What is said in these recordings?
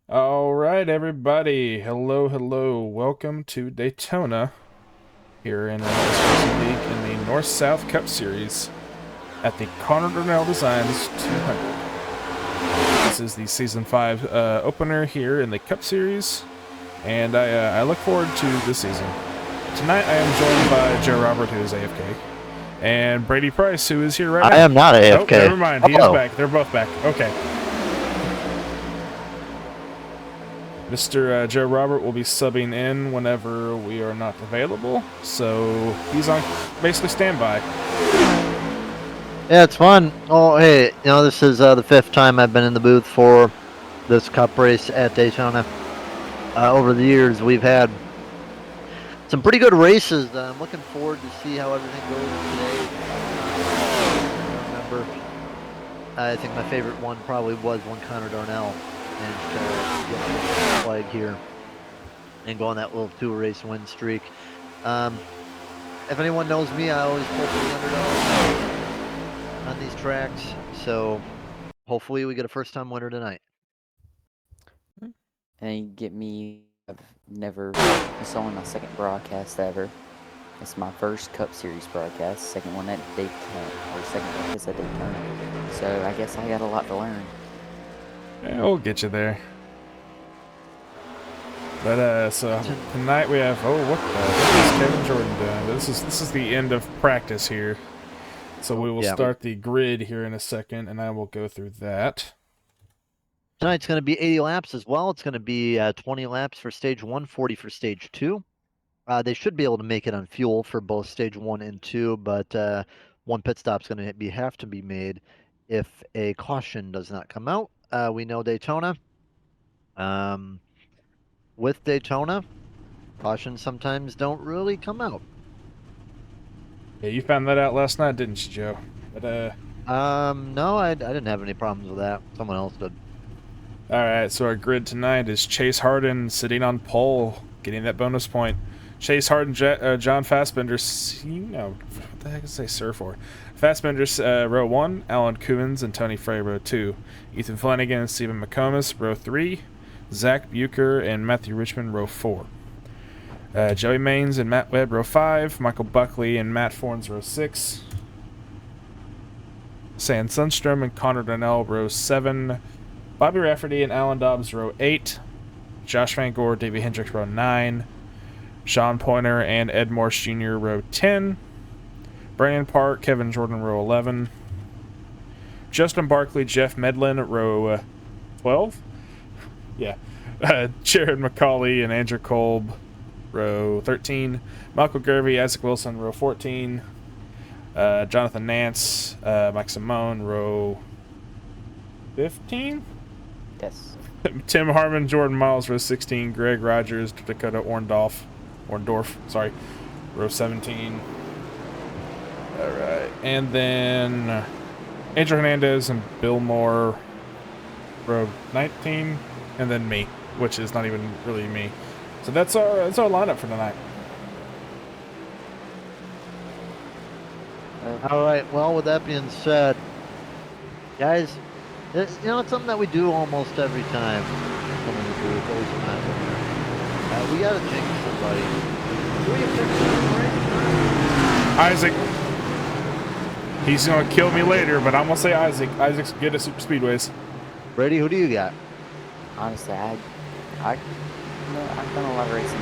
All right, everybody. Hello, hello. Welcome to Daytona here in this League in the North-South Cup Series at the Conor Darnell Designs 200. This is the Season 5 opener here in the Cup Series, and I look forward to this season. Tonight I am joined by Joe Robert, who is AFK, and Brady Price, who is here right now. I am not Oh, AFK. never mind. He is back. They're both back. Okay. Mr. Joe Robert will be subbing in whenever we are not available, so he's on basically standby. Yeah, it's fun. Oh, hey, this is the 5th time I've been in the booth for this cup race at Daytona. Over the years, we've had some pretty good races. I'm looking forward to see how everything goes today. I remember, I think my favorite one probably was when Conor Darnell managed to get the flag here and go on that little 2-race win streak. If anyone knows me, I always pull for the underdog on these tracks, so hopefully we get a first-time winner tonight. And you get me, I've never, it's only my second broadcast ever. It's my first Cup Series broadcast, second one at Daytona, or second broadcast at Daytona. So I guess I got a lot to learn. Yeah, we'll get you there. But so tonight we have what is Kevin Jordan doing? This is the end of practice here, so we will start the grid here in a second, and I will go through that. Tonight's going to be 80 laps as well. It's going to be 20 laps for stage 1, 40 for stage 2. They should be able to make it on fuel for both stage 1 and 2, but one pit stop's going to have to be made if a caution does not come out. We know Daytona. With Daytona, cautions sometimes don't really come out. Yeah, you found that out last night, didn't you, Joe? But no, I didn't have any problems with that. Someone else did. All right, so our grid tonight is Chase Harden sitting on pole, getting that bonus point. Chase Harden, John Fassbender, what the heck is they sir for? Fassbender, row 1, Alan Cummins and Tony Frey, row 2. Ethan Flanagan and Stephen McComas, row 3. Zach Bucher and Matthew Richmond, row 4. Joey Maines and Matt Webb, row 5. Michael Buckley and Matt Forns, row 6. Sam Sundstrom and Connor Darnell, row 7. Bobby Rafferty and Alan Dobbs, row 8. Josh Van Gore, Davey Hendricks, row 9. Sean Pointer and Ed Morse Jr., row 10. Brandon Park, Kevin Jordan, row 11. Justin Barkley, Jeff Medlin, row 12. Yeah. Jared McCauley and Andrew Kolb, row 13. Michael Gervey, Isaac Wilson, row 14. Jonathan Nance, Mike Simone, row 15. Yes. Tim Harmon, Jordan Miles, row 16. Greg Rogers, Dakota Orndorff, row 17. All right, and then Andrew Hernandez and Bill Moore, row 19, and then me, which is not even really me. So that's our lineup for tonight. All right. Well, with that being said, guys, it's something that we do almost every time. We gotta jinx somebody. Who are you picking? Isaac. He's gonna kill me later, but I'm gonna say Isaac. Isaac's good at super speedways. Brady, who do you got? Honestly, I've done a lot of racing.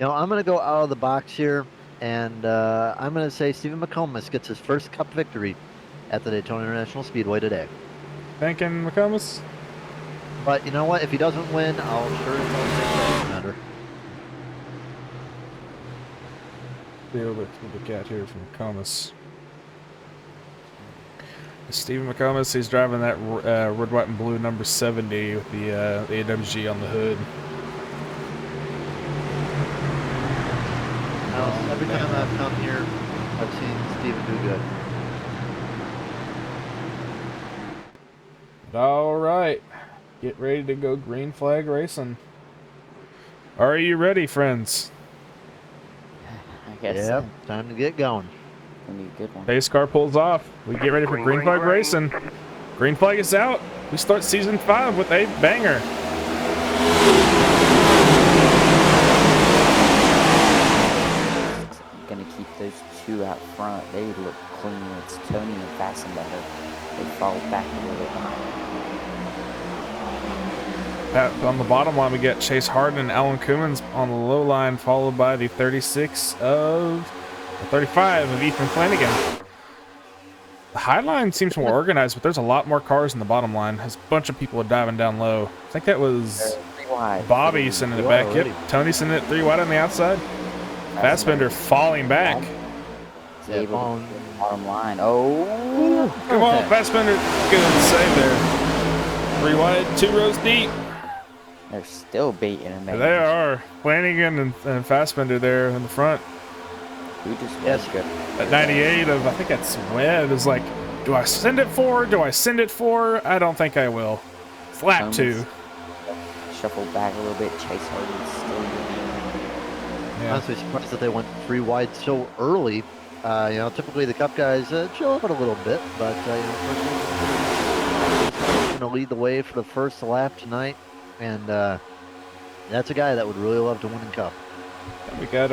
I'm going to go out of the box here, and I'm going to say Stephen McComas gets his first Cup victory at the Daytona International Speedway today. Thinking McComas? But you know what? If he doesn't win, I'll sure as hell take that matter. Yeah, look at here from McComas. Stephen McComas, he's driving that red, white, and blue number 70 with the AWG on the hood. Every time I've come here, I've seen Steven do good. All right, get ready to go green flag racing. Are you ready, friends? I guess. Yep, time to get going. Gonna be a good one. Pace car pulls off. We get ready for green flag racing. Green flag is out. We start season 5 with a banger. Gonna keep those two out front. They look clean. It's Tony and Fastenbetter. They fall back a little bit behind. On the bottom line, we get Chase Harden and Alan Cummins on the low line, followed by the 35 of Ethan Flanagan. The high line seems more organized, but there's a lot more cars in the bottom line. There's a bunch of people diving down low. I think that was Bobby sending it back. Yep, Tony sending it 3 wide on the outside. Fassbender falling back. Yeah, bottom line. Oh, come on, Fassbender. Good save there. 3 wide, 2 rows deep. They're still baiting him. They are. Flanagan and Fassbender there in the front. Who just was good? At 98 of, I think that's Webb, is like, do I send it for? Do I send it for? I don't think I will. It's lap 2. Shuffled back a little bit. Chase Harden's still good. Yeah. Honestly surprised that they went 3 wide so early. You know, typically the Cup guys chill out a little bit, but you know, going to lead the way for the first lap tonight, and that's a guy that would really love to win in Cup. We got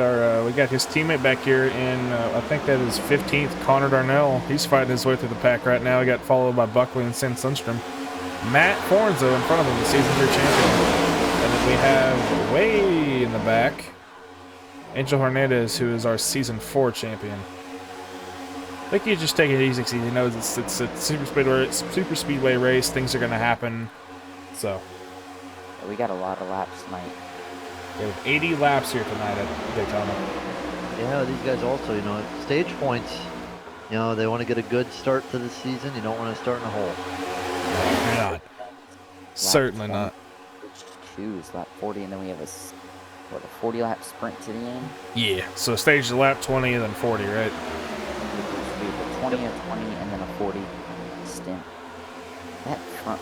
his teammate back here in I think that is 15th, Connor Darnell. He's fighting his way through the pack right now. He got followed by Buckley and Sam Sundstrom. Matt Fornzo in front of him, the season 3 champion. And then we have way in the back Angel Hernandez, who is our season 4 champion. I think you just take it easy because he knows it's a super speedway race. Things are going to happen. So we got a lot of laps tonight. We have 80 laps here tonight at Daytona. Yeah, these guys also, you know, stage points, you know, they want to get a good start to the season. You don't want to start in a hole. You're not. Certainly not. Which 2 is lap 40, and then we have a 40-lap sprint to the end? Yeah, so stage lap 20 and then 40, right? 20, a 20, and then a 40 stint. That front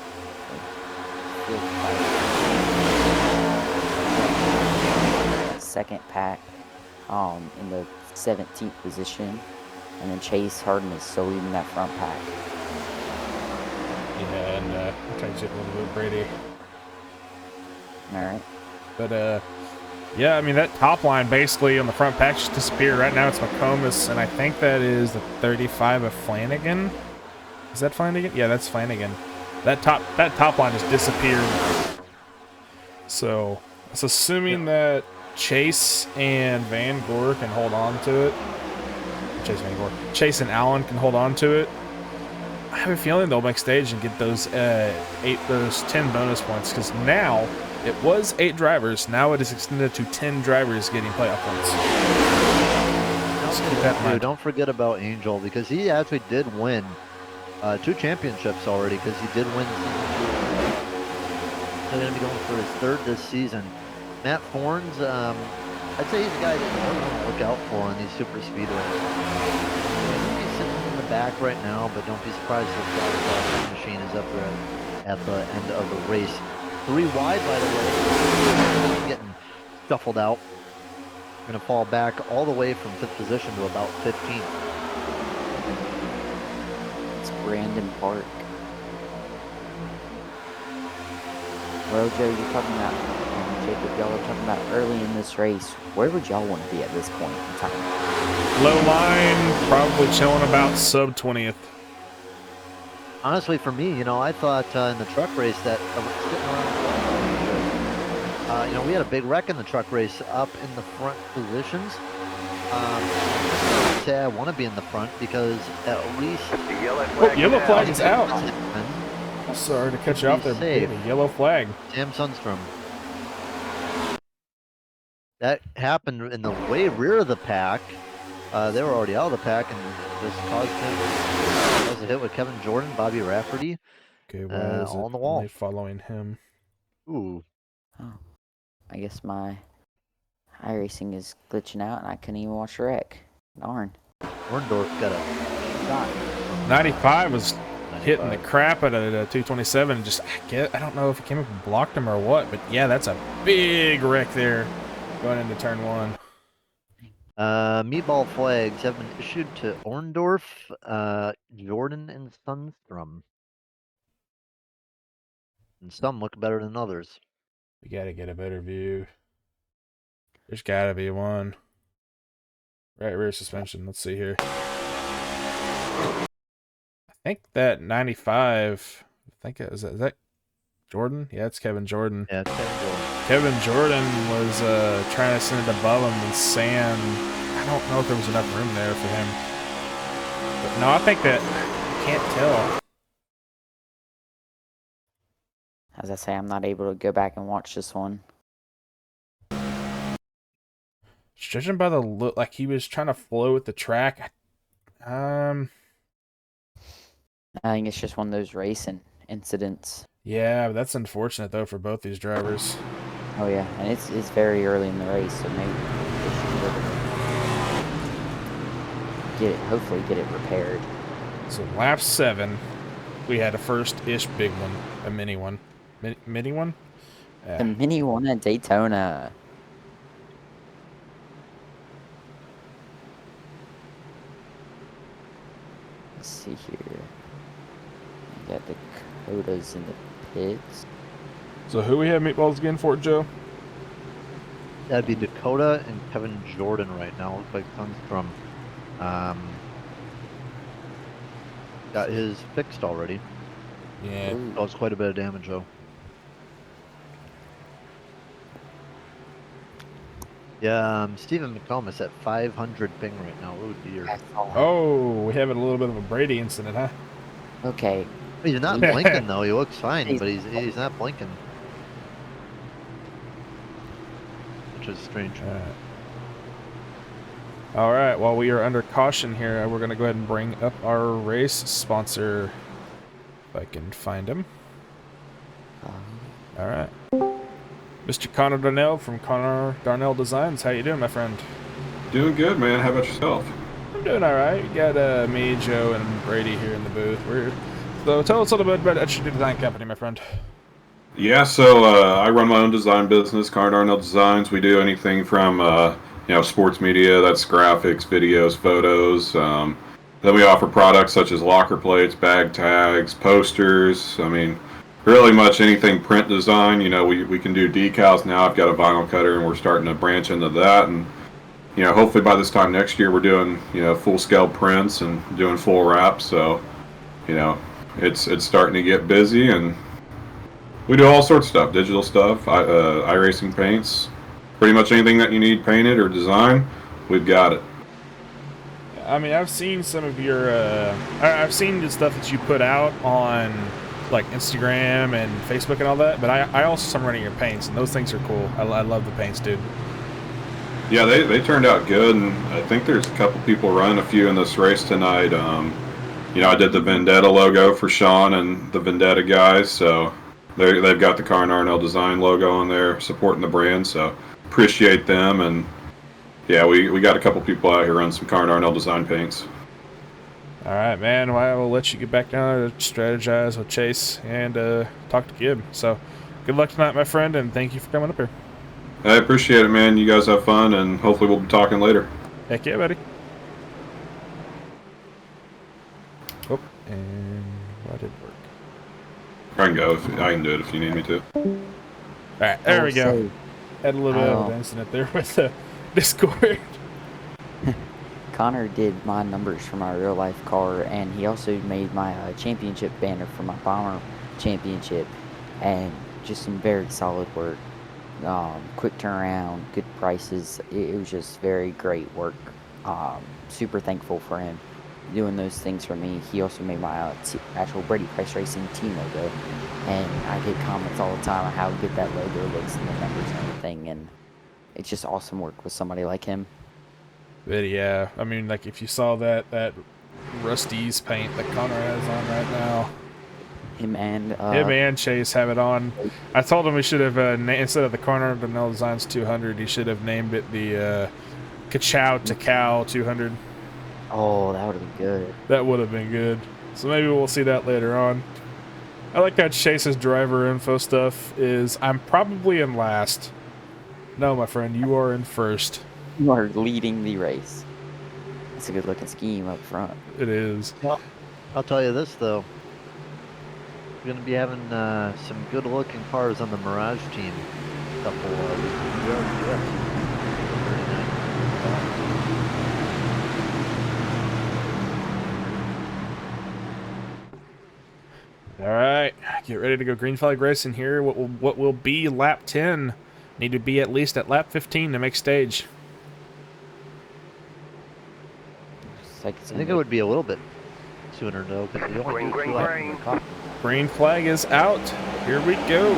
second pack in the 17th position, and then Chase Harden is still leading that front pack. Yeah, and I'll try to chip a little bit, Brady. Alright. But yeah, I mean, that top line basically on the front pack just disappeared. Right now it's McComas, and I think that is the 35 of Flanagan. Is that Flanagan? Yeah, that's Flanagan. That top line just disappeared. So it's assuming that Chase and Van Gore can hold on to it. Chase and Allen can hold on to it. I have a feeling they'll make stage and get those 10 bonus points, because now it was 8 drivers. Now it is extended to 10 drivers getting playoff points. Don't forget about Angel, because he actually did win 2 championships already, because he did win season 2. He's going to be going for his 3rd this season. Matt Forns, I'd say he's a guy that you want to look out for on these super speedways. He's sitting in the back right now, but don't be surprised if the machine is up there at the end of the race. 3 wide, by the way. Getting shuffled out. Going to fall back all the way from 5th position to about 15th. It's Brandon Park. Well, Joe, you're talking about, Jacob, y'all are talking about early in this race. Where would y'all want to be at this point in time? Low line, probably chilling about sub 20th. Honestly, for me, you know, I thought in the truck race that sitting around, you know, we had a big wreck in the truck race up in the front positions. I'd say I want to be in the front because at least yellow flag is out. Sorry to cut you off there, but a yellow flag. Sam Sundstrom. That happened in the way rear of the pack. They were already out of the pack and just caused a hit with Kevin Jordan, Bobby Rafferty. Okay, all on the wall. Following him. Ooh. Oh, I guess my iRacing is glitching out and I couldn't even watch the wreck. Darn. Orndorff got a shot. 95 was hitting the crap out of the 227. Just, I don't know if he came up and blocked him or what, but yeah, that's a big wreck there going into turn 1. Meatball flags have been issued to Orndorff, Jordan, and Sundstrom. And some look better than others. We gotta get a better view. There's gotta be one. Right rear suspension. Let's see here. I think that 95. I think is that Jordan? Yeah, it's Kevin Jordan. Yeah, it's Kevin Jordan. Kevin Jordan was trying to send it above him and sand. I don't know if there was enough room there for him. But no, I think that I can't tell. As I say, I'm not able to go back and watch this one. Judging by the look, like he was trying to flow with the track. I think it's just one of those racing incidents. Yeah, but that's unfortunate though for both these drivers. Oh yeah, and it's very early in the race, so maybe they should be able to get it. Hopefully, get it repaired. So lap 7, we had a first-ish big one, a mini one, mini one. The mini one at Daytona. Let's see here. We got Dakota's in the pits. So who we have meatballs again for, Joe? That'd be Dakota and Kevin Jordan right now. Looks like Sundstrom got his fixed already. Yeah. Caused quite a bit of damage though. Yeah, Stephen McComas at 500 ping right now. Oh dear. Oh, we have a little bit of a Brady incident, huh? Okay. He's not blinking though. He looks fine, but he's not blinking, which is strange. All right. While we are under caution here, we're gonna go ahead and bring up our race sponsor, if I can find him. All right. Mr. Connor Darnell from Connor Darnell Designs. How you doing, my friend? Doing good, man. How about yourself? I'm doing all right. We got me, Joe, and Brady here in the booth. So tell us a little bit about your design company, my friend. Yeah, so I run my own design business, Connor Darnell Designs. We do anything from sports media, that's graphics, videos, photos. Then we offer products such as locker plates, bag tags, posters. I mean, really much anything print design. You know, we can do decals now. I've got a vinyl cutter, and we're starting to branch into that. And you know, hopefully by this time next year, we're doing full scale prints and doing full wraps. So you know, it's starting to get busy, and we do all sorts of stuff, digital stuff, iRacing paints, pretty much anything that you need painted or designed, we've got it. I mean, I've seen some of your, I've seen the stuff that you put out on like Instagram and Facebook and all that, but I also saw running your paints, and those things are cool. I love the paints, dude. Yeah, they turned out good, and I think there's a couple people running a few in this race tonight. I did the Vendetta logo for Sean and the Vendetta guys, so they've got the Connor Darnell Design logo on there supporting the brand, so appreciate them. And yeah, we got a couple people out here running some Connor Darnell Design paints. All right, man. Well, I will let you get back down there to strategize with Chase and talk to Gib. So good luck tonight, my friend, and thank you for coming up here. I appreciate it, man. You guys have fun, and hopefully we'll be talking later. Heck yeah, buddy. Oh, and that didn't work. I can go. I can do it if you need me to. All right, there we go. Had a little bit of an incident there with the Discord. Connor did my numbers for my real life car, and he also made my championship banner for my bomber championship, and just some very solid work. Quick turnaround, good prices. It was just very great work. Super thankful for him doing those things for me. He also made my actual Brady Price Racing team logo, and I get comments all the time on how good that logo looks and the numbers and everything, and it's just awesome work with somebody like him. But yeah, I mean, like if you saw that Rusty's paint that Connor has on right now. Him and Chase have it on. I told him we should have instead of the Connor Darnell Designs 200, he should have named it the Kachow to Cow 200. Oh, that would have been good. That would have been good. So maybe we'll see that later on. I like how Chase's driver info stuff is, I'm probably in last. No, my friend, you are in first. You are leading the race. That's a good looking scheme up front. It is. Well, I'll tell you this though. We're gonna be having some good looking cars on the Mirage team. Couple weeks. All right, get ready to go green flag racing here. What will be lap 10? Need to be at least at lap 15 to make stage. I think it would be a little bit sooner though, because you only do 2 laps in the car. Green flag is out. Here we go.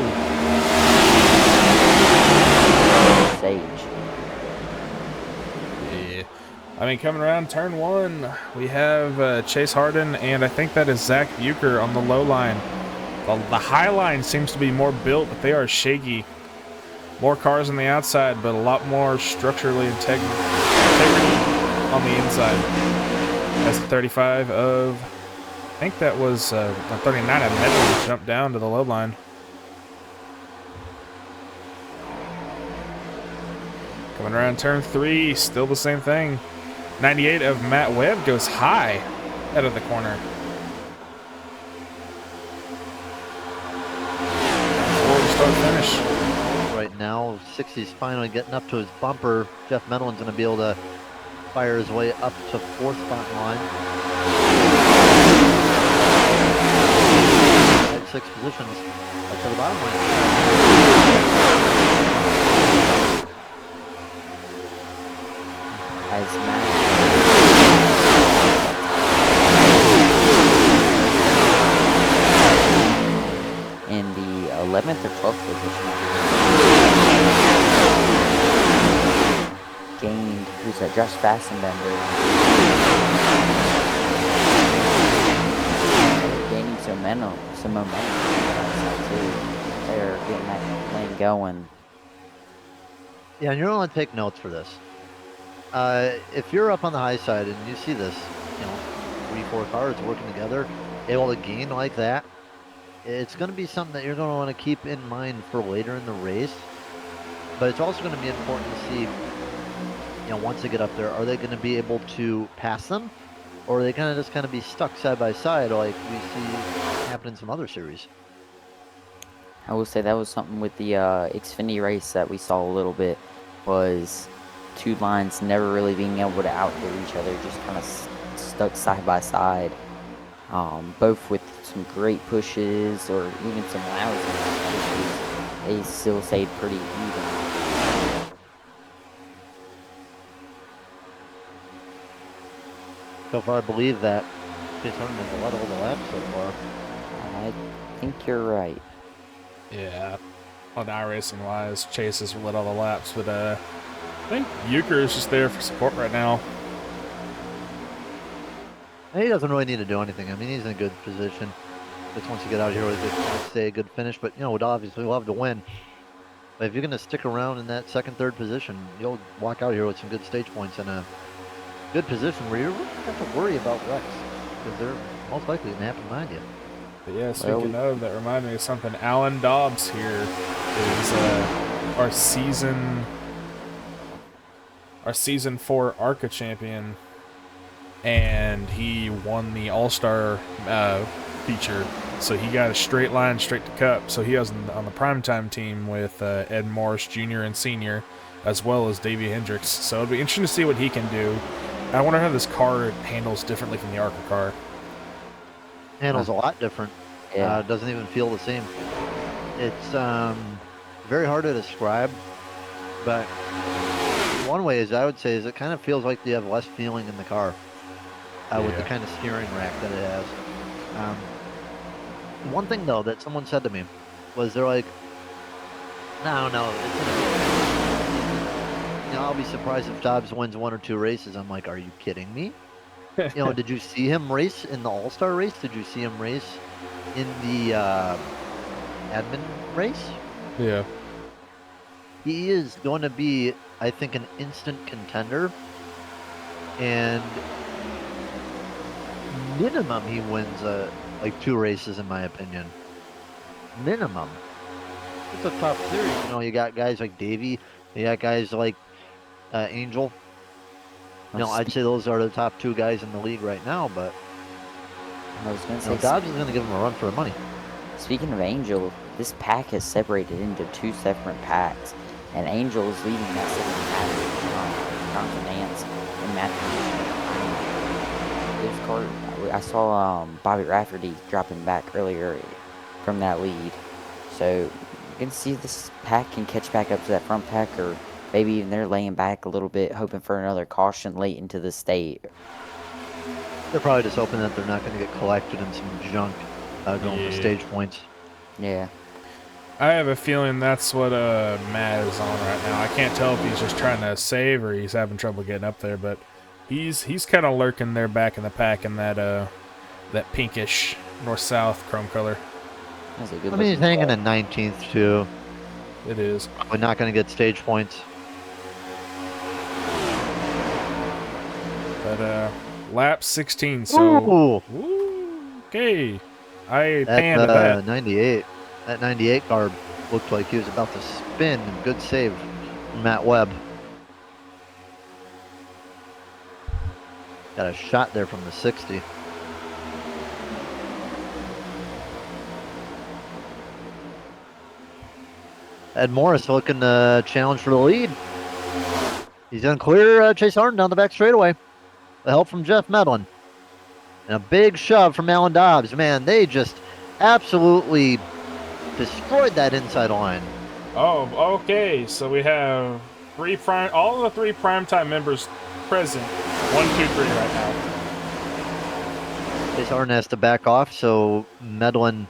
Sage. Yeah. I mean, coming around turn 1, we have Chase Harden, and I think that is Zach Bucher on the low line. The high line seems to be more built, but they are shaky. More cars on the outside, but a lot more structurally integrity on the inside. That's 35 of, I think that was 39 of Medley jumped down to the low line. Coming around turn 3, still the same thing. 98 of Matt Webb goes high out of the corner. Forward start finish. Right now, 60's finally getting up to his bumper. Jeff Medlin's going to be able to fire his way up to 4th spot line. At 6 positions up to the bottom line. As Matt. In the 11th or 12th position. Gained, who's that? Josh Fassenbender. Gaining some momentum. They're getting that lane going. Yeah, and you're going to take notes for this. If you're up on the high side and you see this, 3-4 cars working together, able to gain like that, it's going to be something that you're going to want to keep in mind for later in the race. But it's also going to be important to see, once they get up there, are they going to be able to pass them? Or are they going to just kind of be stuck side by side like we see happen in some other series? I will say that was something with the Xfinity race that we saw a little bit, was 2 lines never really being able to outdo each other, just kind of stuck side by side. Both with some great pushes or even some lousy pushes, they still stayed pretty even. So far, I believe that Daytona has led all the laps so far. I think you're right. Yeah, on iRacing wise, Chase has led all the laps, but I think Euchre is just there for support right now. He doesn't really need to do anything. I mean, he's in a good position. Just wants to get out here with a good finish, but would obviously love to win. But if you're going to stick around in that 2nd, 3rd position, you'll walk out here with some good stage points and a good position where you don't have to worry about wrecks, because they're most likely going to happen behind you. But yeah, speaking of, that reminded me of something. Alan Dobbs here is our season 4 ARCA champion, and he won the All-Star feature, so he got a straight line straight to Cup. So he was on the primetime team with Ed Morris Jr. and Sr., as well as Davey Hendricks. So it'll be interesting to see what he can do. I wonder how this car handles differently from the ARCA car. Handles a lot different. Yeah. Doesn't even feel the same. It's very hard to describe, but one way I would say is it kind of feels like you have less feeling in the car with the kind of steering rack that it has. One thing though that someone said to me was they're like, no, I'll be surprised if Dobbs wins 1 or 2 races. I'm like, are you kidding me? Did you see him race in the All-Star race? Did you see him race in the admin race? Yeah. He is going to be, I think, an instant contender. And minimum he wins like 2 races, in my opinion. Minimum. It's a tough series. You got guys like Davey. You got guys like Angel. Well, I'd say those are the top 2 guys in the league right now, but I was going to say, Dobbs is going to give him a run for the money. speaking of Angel, this pack has separated into 2 separate packs, and Angel is leading that second pack. Jonathan Nance and Matthew. This card, I saw Bobby Rafferty dropping back earlier from that lead, so you can see this pack can catch back up to that front pack, or maybe even they're laying back a little bit, hoping for another caution late into the state. They're probably just hoping that they're not going to get collected in some junk going for stage points. Yeah. I have a feeling that's what Matt is on right now. I can't tell if he's just trying to save or he's having trouble getting up there, but he's kind of lurking there back in the pack in that pinkish north-south chrome color. That's a good He's hanging in 19th too. It is. We're not going to get stage points. But lap 16, so okay. I panned that. 98. That 98 guard looked like he was about to spin. Good save from Matt Webb. Got a shot there from the 60. Ed Morris looking to challenge for the lead. He's going to clear Chase Harden down the back straightaway. The help from Jeff Medlin. And a big shove from Alan Dobbs. Man, they just absolutely destroyed that inside line. Oh, okay. So we have all the 3 primetime members present. 1, 2, 3 right now. Chase Harden has to back off so Medlin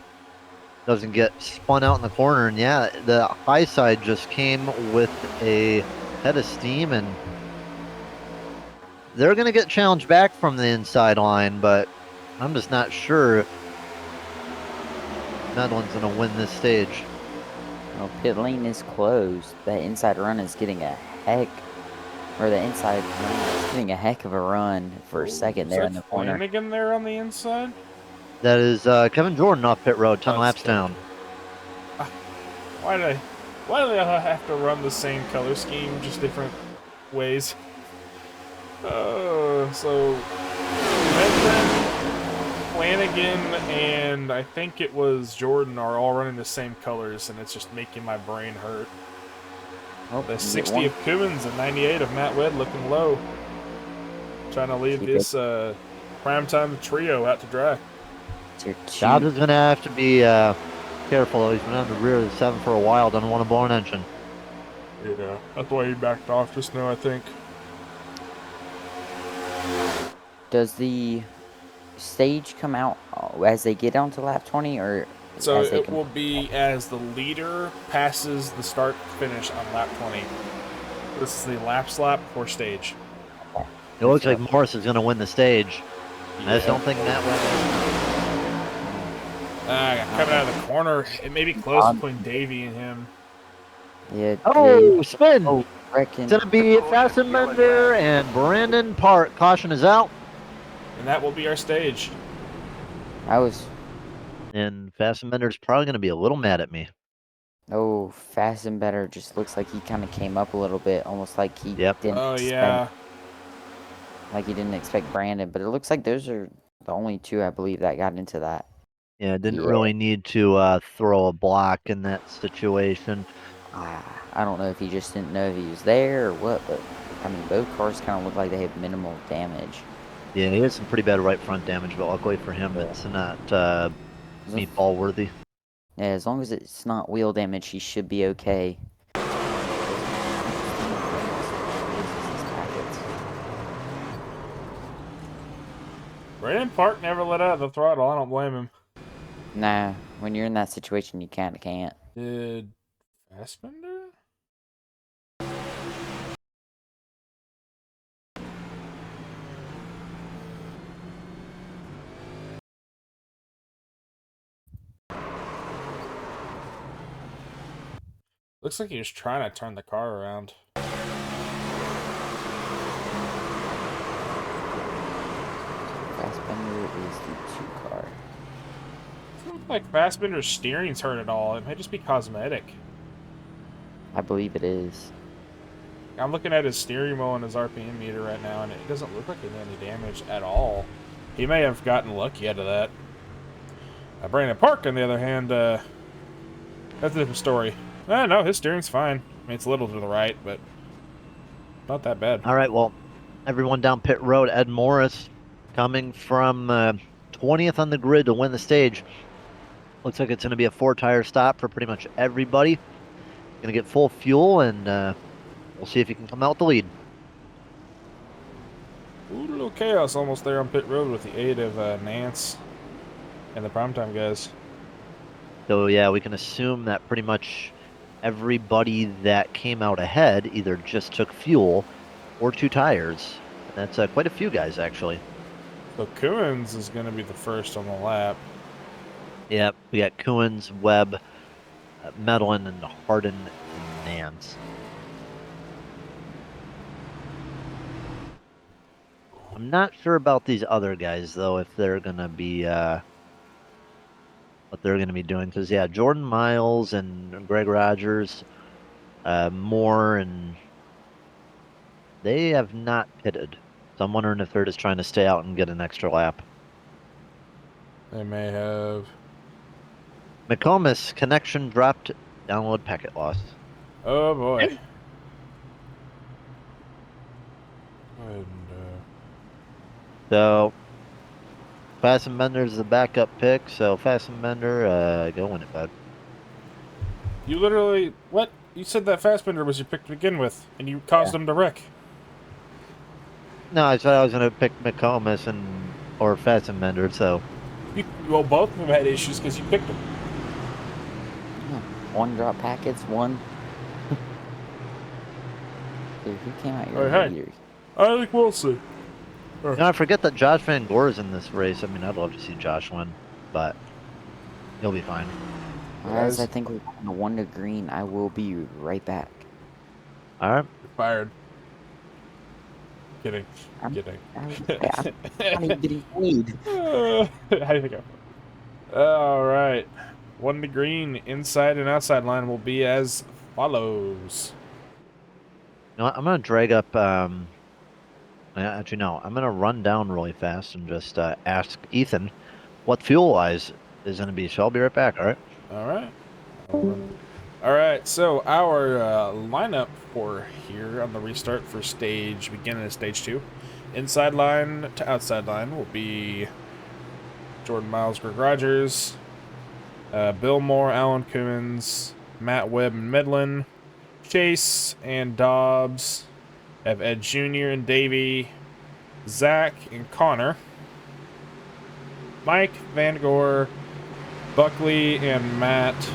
doesn't get spun out in the corner. And yeah, the high side just came with a head of steam, and they're going to get challenged back from the inside line, but I'm just not sure Medlin's going to win this stage. Well, pit lane is closed. That inside run is getting a heck of a run for a second there in the corner. Flanagan there on the inside? That is Kevin Jordan off pit road, 10 laps down. Why do they have to run the same color scheme, just different ways? So Medlin, Flanagan, and I think it was Jordan are all running the same colors, and it's just making my brain hurt. Oh, The 60 of Cummins and 98 of Matt Webb looking low. Trying to leave this primetime trio out to dry. Dobbs is going to have to be careful. He's been on the rear of the 7 for a while. Doesn't want to blow an engine. Yeah, that's why he backed off just now, I think. Does the stage come out as they get onto lap 20, or so it will be as the leader passes the start finish on lap 20. This is the lap slap for stage. It looks like Morris is going to win the stage. I just don't think that way. Coming out of the corner, it may be close between Davey and him. Yeah. Oh, spin! Oh, It's going to be Fassenbender and Brandon Park. Caution is out. And that will be our stage. And Fassenbender's probably going to be a little mad at me. Oh, Fassenbender just looks like he kind of came up a little bit, almost like he didn't like he didn't expect Brandon, but it looks like those are the only 2, I believe, that got into that. Yeah, didn't really need to throw a block in that situation. I don't know if he just didn't know if he was there or what, but I mean, both cars kind of look like they have minimal damage. Yeah, he had some pretty bad right front damage, but luckily for him, it's not meatball worthy. Yeah, as long as it's not wheel damage, he should be okay. Brandon Park never let out of the throttle. I don't blame him. Nah, when you're in that situation, you can't. Did Fassbender? Looks like he was trying to turn the car around. Fassbender is the 2 car. Doesn't look like Fassbender's steering's hurt at all. It may just be cosmetic. I believe it is. I'm looking at his steering wheel and his RPM meter right now, and it doesn't look like he did any damage at all. He may have gotten lucky out of that. Brandon Park, on the other hand, that's a different story. No, his steering's fine. I mean, it's a little to the right, but not that bad. All right, well, everyone down pit road. Ed Morris coming from 20th on the grid to win the stage. Looks like it's going to be a 4-tire stop for pretty much everybody. Going to get full fuel, and we'll see if he can come out with the lead. Ooh, a little chaos almost there on pit road with the aid of Nance and the primetime guys. So yeah, we can assume that pretty much everybody that came out ahead either just took fuel or 2 tires. And that's quite a few guys, actually. So Coons is going to be the first on the lap. Yep, we got Coons, Webb, Medlin, and Harden and Nance. I'm not sure about these other guys though, if they're gonna be what they're gonna be doing. Because yeah, Jordan Miles and Greg Rogers, Moore, and they have not pitted. So I'm wondering if they're just trying to stay out and get an extra lap. They may have. McComas connection dropped. Download packet loss. Oh boy. And, So Fassbender's the backup pick. So Fassbender, go win it, bud. you literally what? You said that Fassbender was your pick to begin with, and you caused him to wreck. No, I said I was gonna pick McComas or Fassbender. So Well, both of them had issues because you picked them. One drop packets, one. Dude, who came out Oh, here? hey. I think we'll see. I forget that Josh Van Gore's in this race. I mean, I'd love to see Josh win, but he'll be fine. As I think we're on the 1 to green, I will be right back. All right. You're fired. Kidding. I'm Kidding. not even getting paid. How do you think All right. 1 to green, inside and outside line will be as follows. You know what? I'm gonna drag up. Actually, no. I'm gonna run down really fast and just ask Ethan what fuel wise is gonna be. So I'll be right back. All right. All right. All right. So our lineup for here on the restart for beginning of stage 2, inside line to outside line will be Jordan Miles, Greg Rogers, Bill Moore, Alan Coons, Matt Webb and Midland, Chase and Dobbs, have Ed Jr. and Davey, Zach and Connor, Mike, Van Gore, Buckley and Matt. I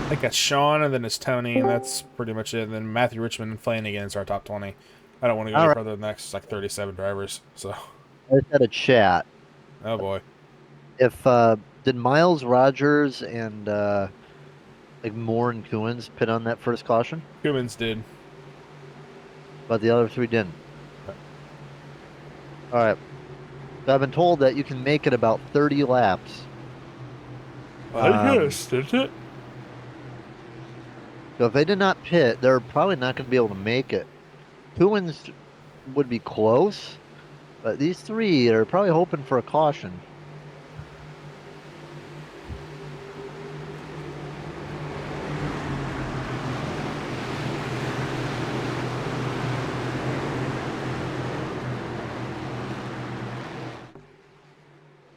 think it's Sean, and then it's Tony, and that's pretty much it. And then Matthew Richmond and Flanagan is our top 20. I don't want to go any further than that 'cause it's like 37 drivers. So, I just had a chat. oh boy. If did Miles, Rogers, and like Moore and Coons pit on that first caution, Humans did. but the other 3 didn't. All right. So I've been told that you can make it about 30 laps. I guess, did it? So if they did not pit, they're probably not going to be able to make it. Coons would be close, but these 3 are probably hoping for a caution.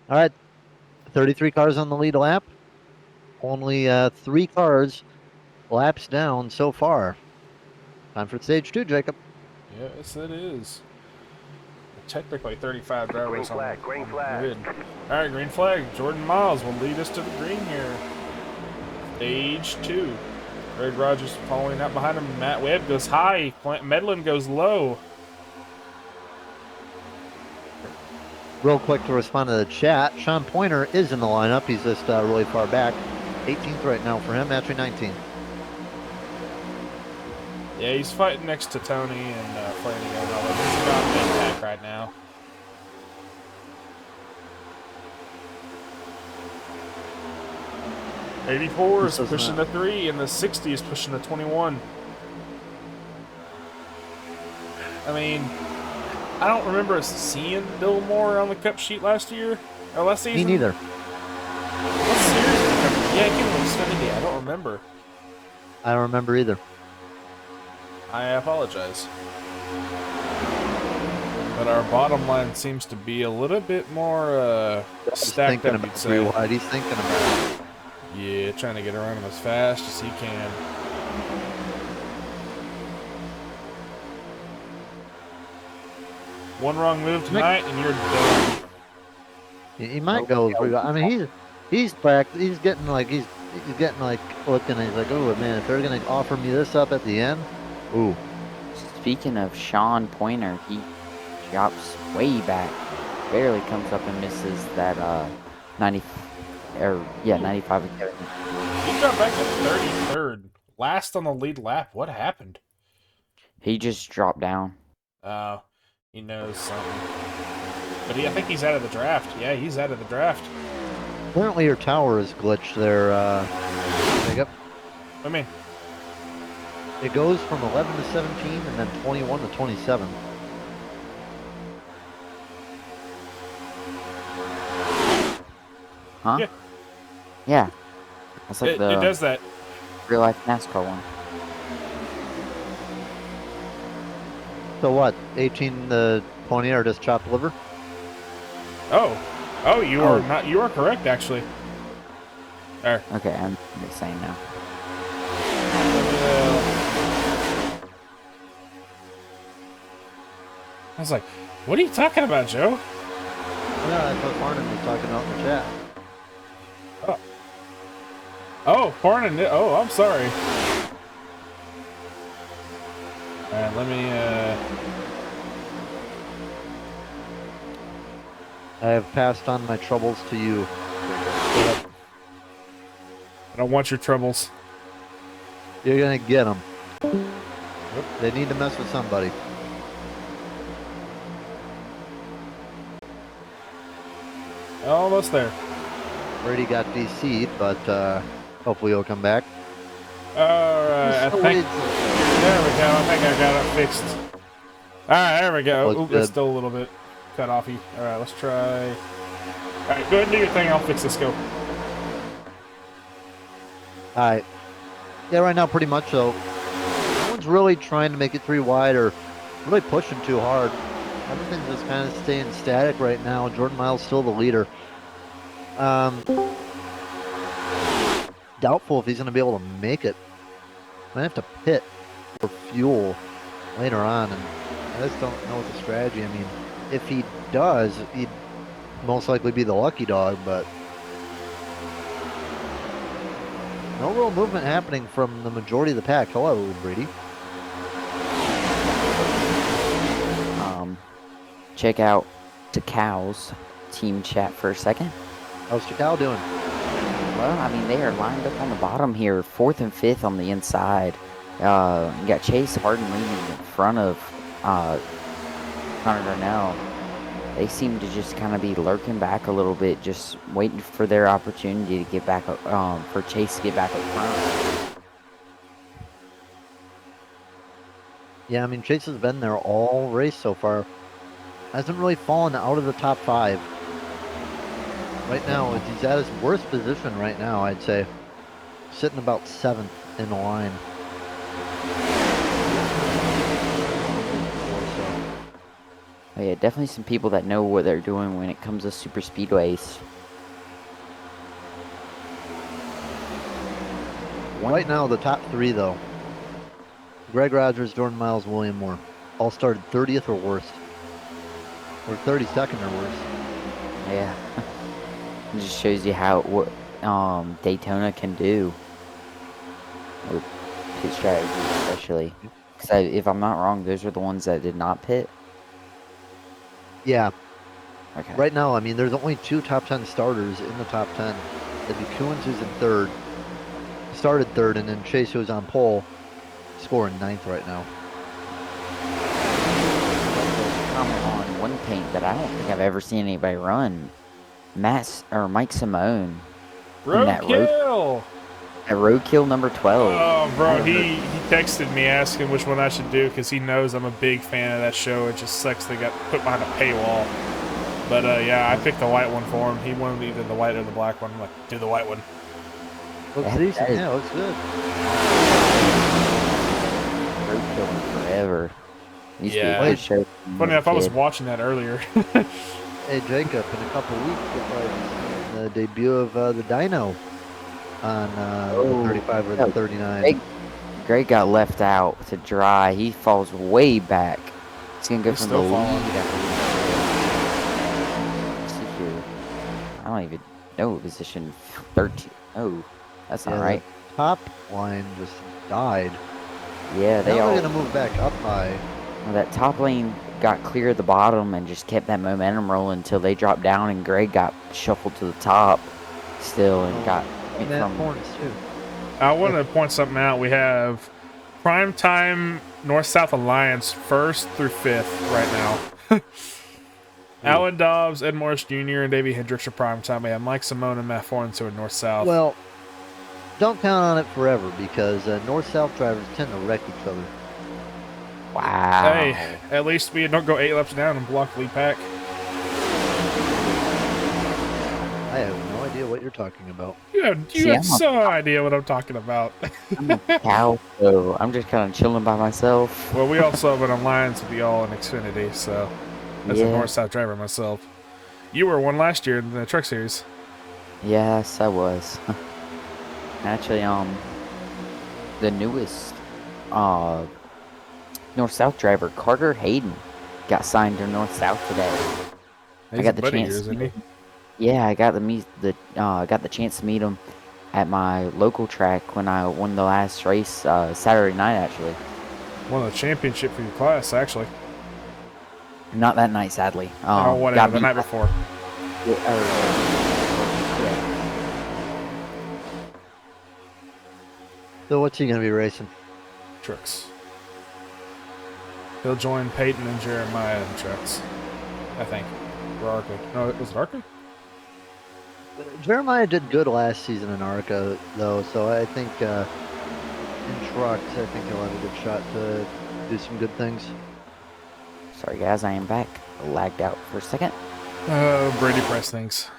All right, 33 cars on the lead lap. Only 3 cars laps down so far. Time for stage 2, Jacob. Yes, it is. Technically 35 drivers on the green on the flag. grid. All right, green flag. Jordan Miles will lead us to the green here. Stage 2. Greg Rogers following up behind him. Matt Webb goes high. Medlin goes low. Real quick to respond to the chat, Sean Pointer is in the lineup. He's just really far back. 18th right now for him, actually 19th. Yeah, he's fighting next to Tony and Flanagan. He's about mid-pack right now. '84 is pushing the 3, and the 60 is pushing the 21. I mean, I don't remember us seeing Bill Moore on the Cup sheet last year or last season. Me neither. What series? Yeah, I came with Xfinity. I don't remember. I don't remember either. I apologize. But our bottom line seems to be a little bit more stacked up, you'd say. He's thinking about it. Yeah, trying to get around him as fast as he can. One wrong move tonight, and you're done. He might go. I mean, he's getting like looking. And he's like, oh man, if they're gonna offer me this up at the end, ooh. Speaking of Sean Pointer, he drops way back, barely comes up and misses that 95 again. He dropped back to 33rd, last on the lead lap. What happened? He just dropped down. He knows something. But I think he's out of the draft. Yeah, he's out of the draft. Apparently your tower is glitched there, Jacob. I mean, it goes from 11 to 17 and then 21 to 27. Huh? Yeah. Yeah. That's like it does that. Real life NASCAR one. So what? 18 to 20 are just chopped liver? Oh, you are not. You are correct, actually. There. Okay, I'm saying now. I was like, "What are you talking about, Joe?" Yeah, that's what Farnan was talking about in the chat. Oh, Farnan. Oh, I'm sorry. Alright, let me, I have passed on my troubles to you. I don't want your troubles. You're gonna get them. Yep. They need to mess with somebody. Almost there. Brady got DC'd, but hopefully he'll come back. Alright, I think... There we go. I think I got it fixed. Alright, there we go. Ooh, it's still a little bit cut offy. Alright, let's try... Alright, go ahead and do your thing. I'll fix this. Go. Alright. Yeah, right now, pretty much so. No one's really trying to make it 3 wide or really pushing too hard. Everything's just kind of staying static right now. Jordan Miles still the leader. Doubtful if he's going to be able to make it. Might have to pit for fuel later on, and I just don't know what the strategy. I mean, if he does, he'd most likely be the lucky dog, but no real movement happening from the majority of the pack. Hello, Brady. Check out Takau's team chat for a second. How's Takao doing? Well, I mean, they are lined up on the bottom here, 4th and 5th on the inside. You got Chase Harden leaning in front of Connor Darnell. They seem to just kind of be lurking back a little bit, just waiting for their opportunity to get back up, for Chase to get back up front. Yeah, I mean, Chase has been there all race so far. Hasn't really fallen out of the top 5. Right now, he's at his worst position right now, I'd say. Sitting about 7th in the line. Oh, yeah, definitely some people that know what they're doing when it comes to super speedways. Right now, the top 3, though. Greg Rogers, Jordan Miles, William Moore. All started 30th or worse. Or 32nd or worse. Yeah. It just shows you how what Daytona can do with pit strategy, especially. Because if I'm not wrong, those are the ones that did not pit. Yeah. Okay. Right now, I mean, there's only 2 top 10 starters in the top 10. That'd be Coons, who's in 3rd. Started 3rd, and then Chase, who's on pole, scoring 9th right now. Come on, one paint that I don't think I've ever seen anybody run. Mike Simone. Roadkill! At roadkill number 12. Oh, bro, I don't know. he texted me asking which one I should do because he knows I'm a big fan of that show. It just sucks they got put behind a paywall. But yeah, I picked the white one for him. He wanted either the white or the black one. I'm like, do the white one. Looks That- decent. that is- Yeah, looks good. Roadkill forever. Used to be a Yeah. good show. Funny enough, I was watching that earlier. Hey, Jacob, in a couple weeks, we'll probably the debut of the Dino on Oh, the 35 or the yeah. 39. Greg got left out to dry. He falls way back. He's gonna go He's from still the falling. lead. Let's see here. I don't even know position 13. Oh, that's Yeah, not right. the top line just died. Yeah, they Now all. they're going to move back up high. Well, that top lane got clear at the bottom and just kept that momentum rolling until they dropped down, and Greg got shuffled to the top still and got went Matt from. Horns, too. I want to point something out. We have Primetime North-South Alliance 1st through 5th right now. Alan Dobbs, Ed Morris Jr., and Davey Hendricks are Primetime. We have Mike Simone and Matt Forens who are North-South. Well, don't count on it forever because north-south drivers tend to wreck each other. Wow. Hey, at least we don't go 8 laps down and block the lead pack. I have no idea what you're talking about. You See, have I'm a- no idea what I'm talking about. I'm a cow, so I'm just kind of chilling by myself. Well, we also have an alliance with y'all in Xfinity, so as a Yeah. North-South driver myself. You were one last year in the Truck Series. Yes, I was. Actually, the newest North-South driver, Carter Hayden, got signed to North-South today. He's got a the buddy of chance yours, to isn't he? Yeah, I got got the chance to meet him at my local track when I won the last race Saturday night. Actually, Won the championship for your class, actually. not that night, sadly. Oh, got whatever, the beat night by- before. So what's he going to be racing? Trucks. He'll join Peyton and Jeremiah in trucks, I think. Or Arca. No, was it Arca? Jeremiah did good last season in ARCA, though, so I think in trucks, I think he'll have a good shot to do some good things. Sorry, guys, I am back. Lagged out for a second. Brady Press things.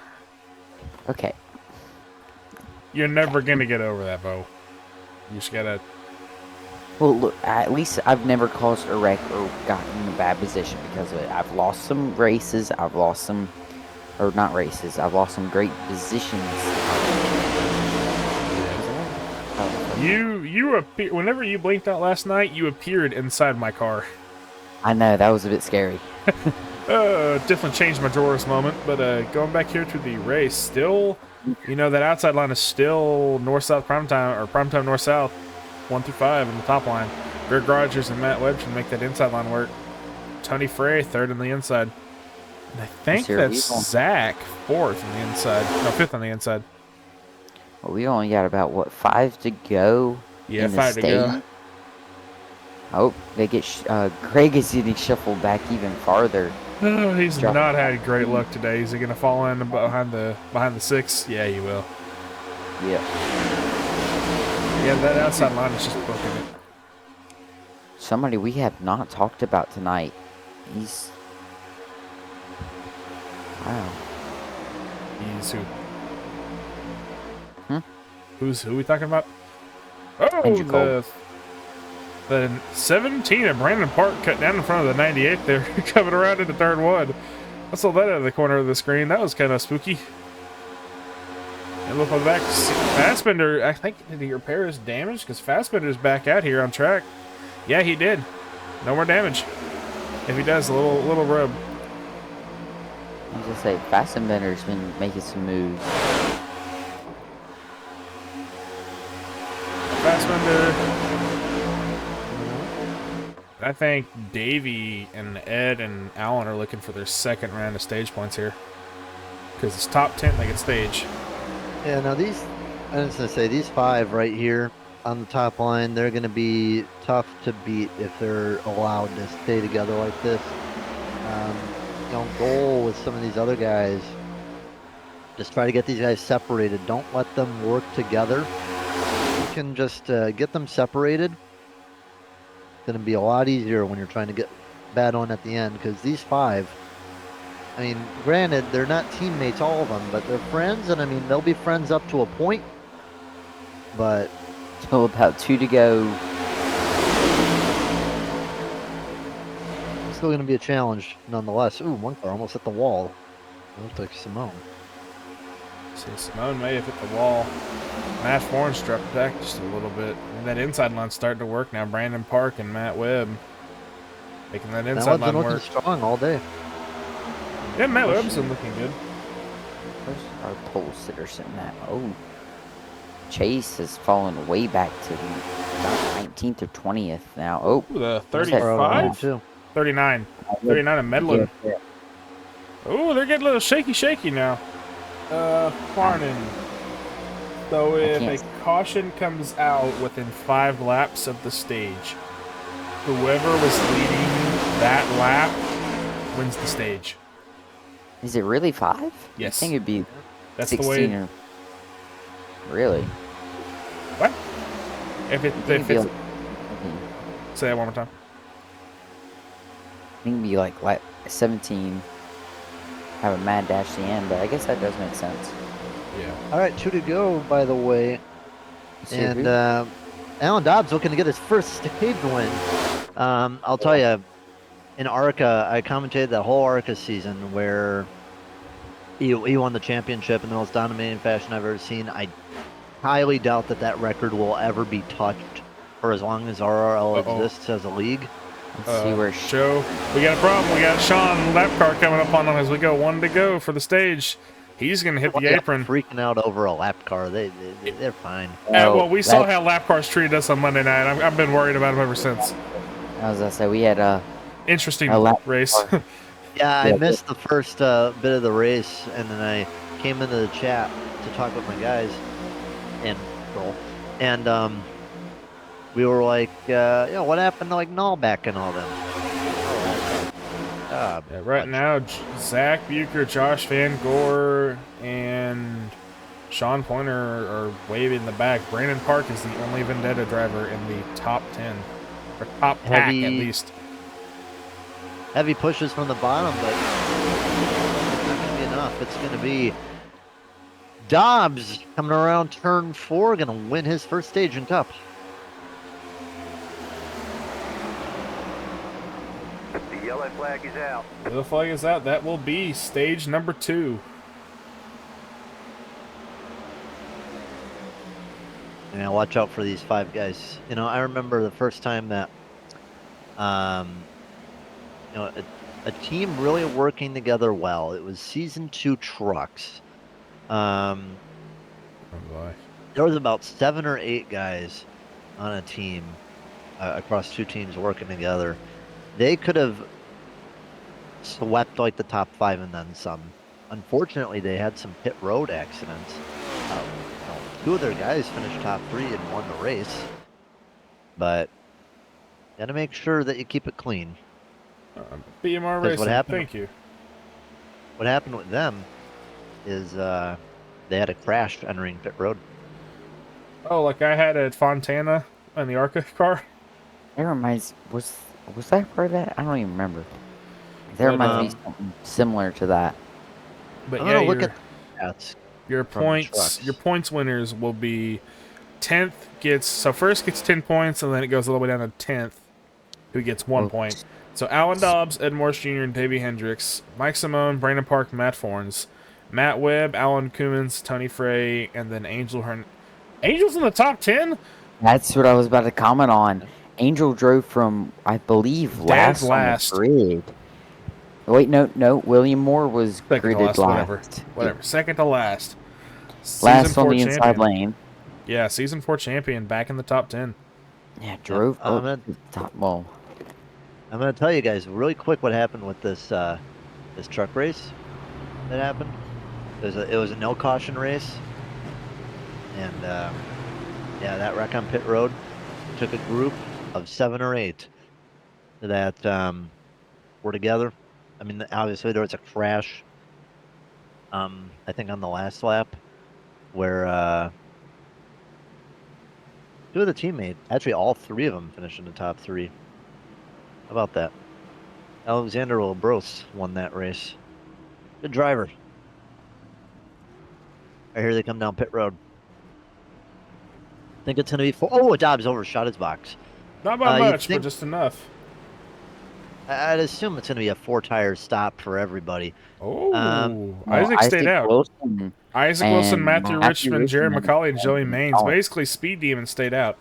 Okay. You're never gonna get over that, Bo. You just gotta. Well, look, at least I've never caused a wreck or gotten in a bad position because of it. I've lost some races. I've lost some, or not races. I've lost some great positions. You appear whenever you blinked out last night. You appeared inside my car. I know, that was a bit scary. Definitely changed my drawers moment. But going back here to the race, still, you know, that outside line is still north-south primetime or primetime north-south, 1 through 5 in the top line. Greg Rogers and Matt Webb can make that inside line work. Tony Frey 3rd on the inside. And I think Sir, that's we've on- Zach 4th on the inside. No, 5th on the inside. Well, we only got about, what, 5 to go Yeah, in the 5 to go. stage? Oh, they get Greg is getting shuffled back even farther. Oh, he's Drop. not had great luck today. Is he gonna fall in behind the 6? Yeah, he will. Yeah. Yeah, that outside line is just booking it. Somebody we have not talked about tonight. He's... Wow. He's who? Hmm? Who we talking about? Oh, Andrew Cole. the 17 at Brandon Park cut down in front of the 98 there, coming around into third one. I saw that out of the corner of the screen. That was kind of spooky. And look on the back, Fassbender, I think, did he repair his damage? Because Fassbender's back out here on track. Yeah, he did. No more damage. If he does, a little rub. I was gonna say, Fassbender's been making some moves. Fassbender. I think Davey and Ed and Alan are looking for their second round of stage points here. Because it's top 10, they get stage. Yeah, now these, I was going to say, these 5 right here on the top line, they're going to be tough to beat if they're allowed to stay together like this. You know, goal with some of these other guys, just try to get these guys separated. Don't let them work together. can just get them separated, it's going to be a lot easier when you're trying to get battling at the end, because these 5, I mean, granted, they're not teammates, all of them, but they're friends, and I mean, they'll be friends up to a point, but Still about 2 to go. it's still going to be a challenge nonetheless. Ooh, one car almost hit the wall. It looked like Simone. So Simone may have hit the wall. Matt Fornes dropped back just a little bit. And that inside line's starting to work now. Brandon Park and Matt Webb making that That inside one's been line looking work. strong all day. Yeah, Matt Webb's been looking good. Where's our pole sitter sitting at? Oh. Chase has fallen way back to about 19th or 20th now. Oh. Ooh, the Where's that 35? Too. 39. 39 of Medlin. Yeah. Oh, they're getting a little shaky now. Farnan. So if can't- a caution comes out within 5 laps of the stage, whoever was leading that lap wins the stage. Is it really 5? Yes. I think it'd be That's 16 the way. or... Really? What? If it, I think if it'd it's, be like, say that one more time. I think it'd be like 17. Have a mad dash to the end, but I guess that does make sense. Yeah. All right, 2 to go, by the way. So And who- Alan Dobbs looking to get his first stage win. I'll tell you, in ARCA, I commentated that whole ARCA season where he won the championship in the most dominating fashion I've ever seen. I highly doubt that record will ever be touched for as long as RRL exists as a league. Let's see where Joe, we got a problem. We got Sean lap car coming up on him as we go 1 to go for the stage. He's gonna hit the Yeah, apron. freaking out over a lap car. They're fine. Well, we saw that- how lap cars treated us on Monday night. I've been worried about them ever since. As I said, we had Interesting a lap race. car. Yeah, I Yeah, missed the first bit of the race, and then I came into the chat to talk with my guys and girl, and we were like, what happened to like Nullback and all them? Yeah, right now, Zach Bucher, Josh Van Gore, and Sean Pointer are way in the back. Brandon Park is the only Vendetta driver in the top 10, or top pack at least. Heavy pushes from the bottom, but it's not going to be enough. It's going to be Dobbs coming around turn 4, going to win his first stage in Cup. The yellow flag is out. The flag is out. That will be stage number 2. Yeah, watch out for these 5 guys. You know, I remember the first time that, a team really working together well. It was season 2 trucks. Oh boy. There was about 7 or 8 guys on a team, across 2 teams working together. They could have swept like the top 5 and then some. Unfortunately, they had some pit road accidents. 2 of their guys finished top 3 and won the race. But gotta make sure that you keep it clean. BMR Because Racing, what happened- thank you. What happened with them is they had a crash entering pit road. Oh, like I had at Fontana in the ARCA car? That reminds was that part of that? I don't even remember. That But, reminds me of something similar to that. But Oh, yeah, no, look your, at that's your from the points trucks. your points winners will be 10th first gets 10 points, and then it goes all the way down to 10th, who gets 1 Well, point. So Alan Dobbs, Ed Morse Jr., and Davey Hendricks, Mike Simone, Brandon Park, Matt Fornes, Matt Webb, Alan Cummins, Tony Frey, and then Angel's in the top 10? That's what I was about to comment on. Angel drove from, I believe, Dead last last. on the grid. Wait, no. William Moore was Second to gridded last, whatever. Second to last. Last Season on 4 the inside champion. lane. Yeah, season 4 champion, back in the top 10. Yeah, drove I'm up gonna- to the top. Well, I'm gonna tell you guys really quick what happened with this this truck race that happened. It was a no caution race, and yeah, that wreck on pit road took a group of 7 or 8 that were together. I mean, obviously there was a crash. I think on the last lap where 2 of the teammates, actually all 3 of them finished in the top 3. How about that? Alexander Labros won that race. Good driver. I hear they come down pit road. Think it's going to be 4. Oh, Dobbs overshot his box. Not by You'd much, think, but just enough. I'd assume it's going to be a 4-tire stop for everybody. Oh, No, Isaac stayed out. Wilson Isaac Wilson, and Matthew Richmond, Jared McCauley, and Joey Maines. McCauley. Basically, Speed Demon stayed out.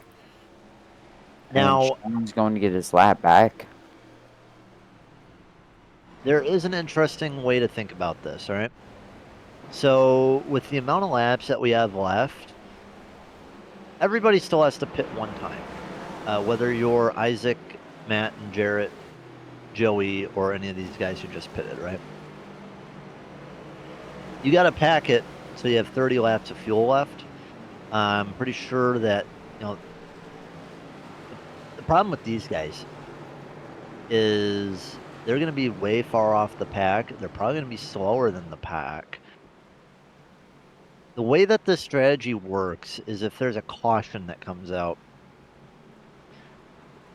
Now, And Sean's going to get his lap back. there is an interesting way to think about this, all right? So, with the amount of laps that we have left, everybody still has to pit 1 time. Whether you're Isaac, Matt, and Jarrett, Joey, or any of these guys who just pitted, right? You got to pack it so you have 30 laps of fuel left. I'm pretty sure that, the problem with these guys is they're going to be way far off the pack. They're probably going to be slower than the pack. The way that this strategy works is if there's a caution that comes out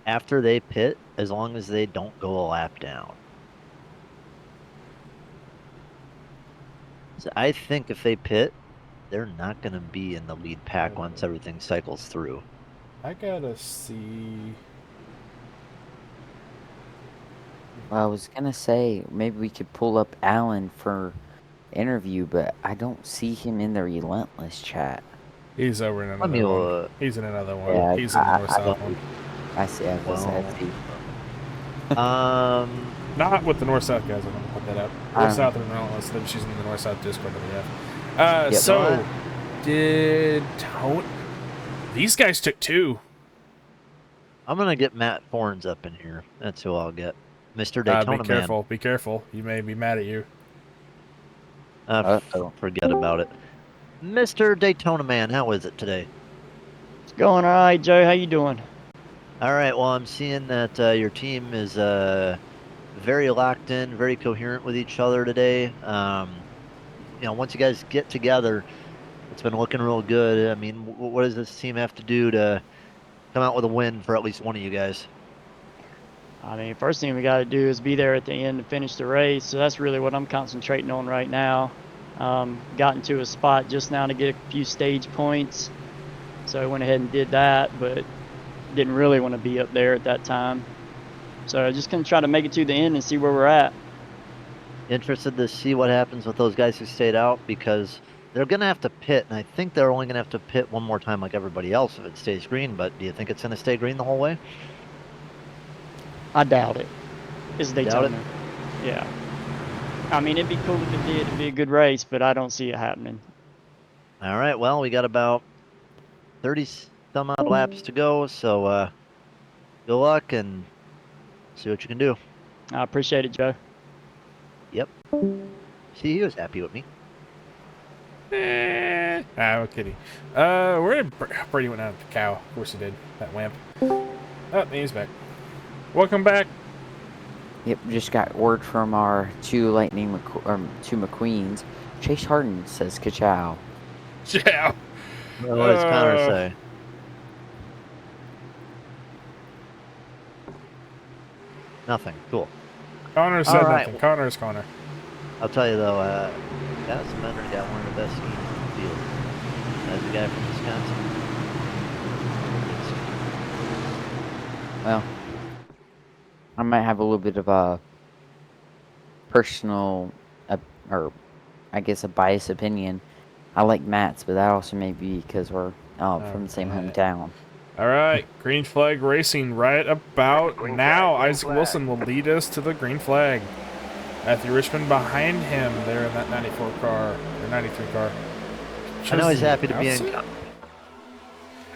after they pit, as long as they don't go a lap down. So I think if they pit, they're not going to be in the lead pack once everything cycles through. I gotta see. Well, I was going to say, maybe we could pull up Alan for interview, but I don't see him in the Relentless chat. He's over in Let me, another one. He's in another one. Yeah, He's in the North-South one. I see. I see. Not with the North-South guys. I'm going to put that out. North-South and Relentless. Then she's in the North-South Discord that we have. Yep. So, these guys took 2. I'm going to get Matt Forns up in here. That's who I'll get. Mr. Daytona Be careful. Man. Be careful. You may be mad at you. Forget about it. Mr. Daytona Man, how is it today? It's going all right, Joe. How you doing? All right. Well, I'm seeing that your team is very locked in, very coherent with each other today. Once you guys get together, it's been looking real good. I mean, what does this team have to do to come out with a win for at least one of you guys? I mean, first thing we got to do is be there at the end to finish the race. So that's really what I'm concentrating on right now. Got into a spot just now to get a few stage points. So I went ahead and did that, but didn't really want to be up there at that time. So just going to try to make it to the end and see where we're at. Interested to see what happens with those guys who stayed out, because they're going to have to pit, and I think they're only going to have to pit one more time like everybody else if it stays green, but do you think it's going to stay green the whole way? I doubt it. It's Daytona. Doubt it? Yeah. I mean, it'd be cool if it did. It'd be a good race, but I don't see it happening. All right, well, we got about 30 some odd laps to go, so good luck and see what you can do. I appreciate it, Joe. Yep. See, he was happy with me. I'm kidding. Where did Brady went out of the cow? Of course he did. That wimp. Oh, he's back. Welcome back. Yep, just got word from our two McQueens. Chase Harden says ka-chow. Ciao. What does Connor say? Nothing. Cool. Connor said right. nothing. Connor's Connor. I'll tell you though, Dennis Mentor got one of the best schemes in the field. As a guy from Wisconsin. Well, I might have a little bit of a personal, or I guess a biased opinion. I like Matt's, but that also may be because we're from the same hometown. All right, green flag racing right about now. Isaac Wilson will lead us to the green flag. Matthew Richmond behind him there in that 94 car, or 93 car. I know he's happy to be in Cup.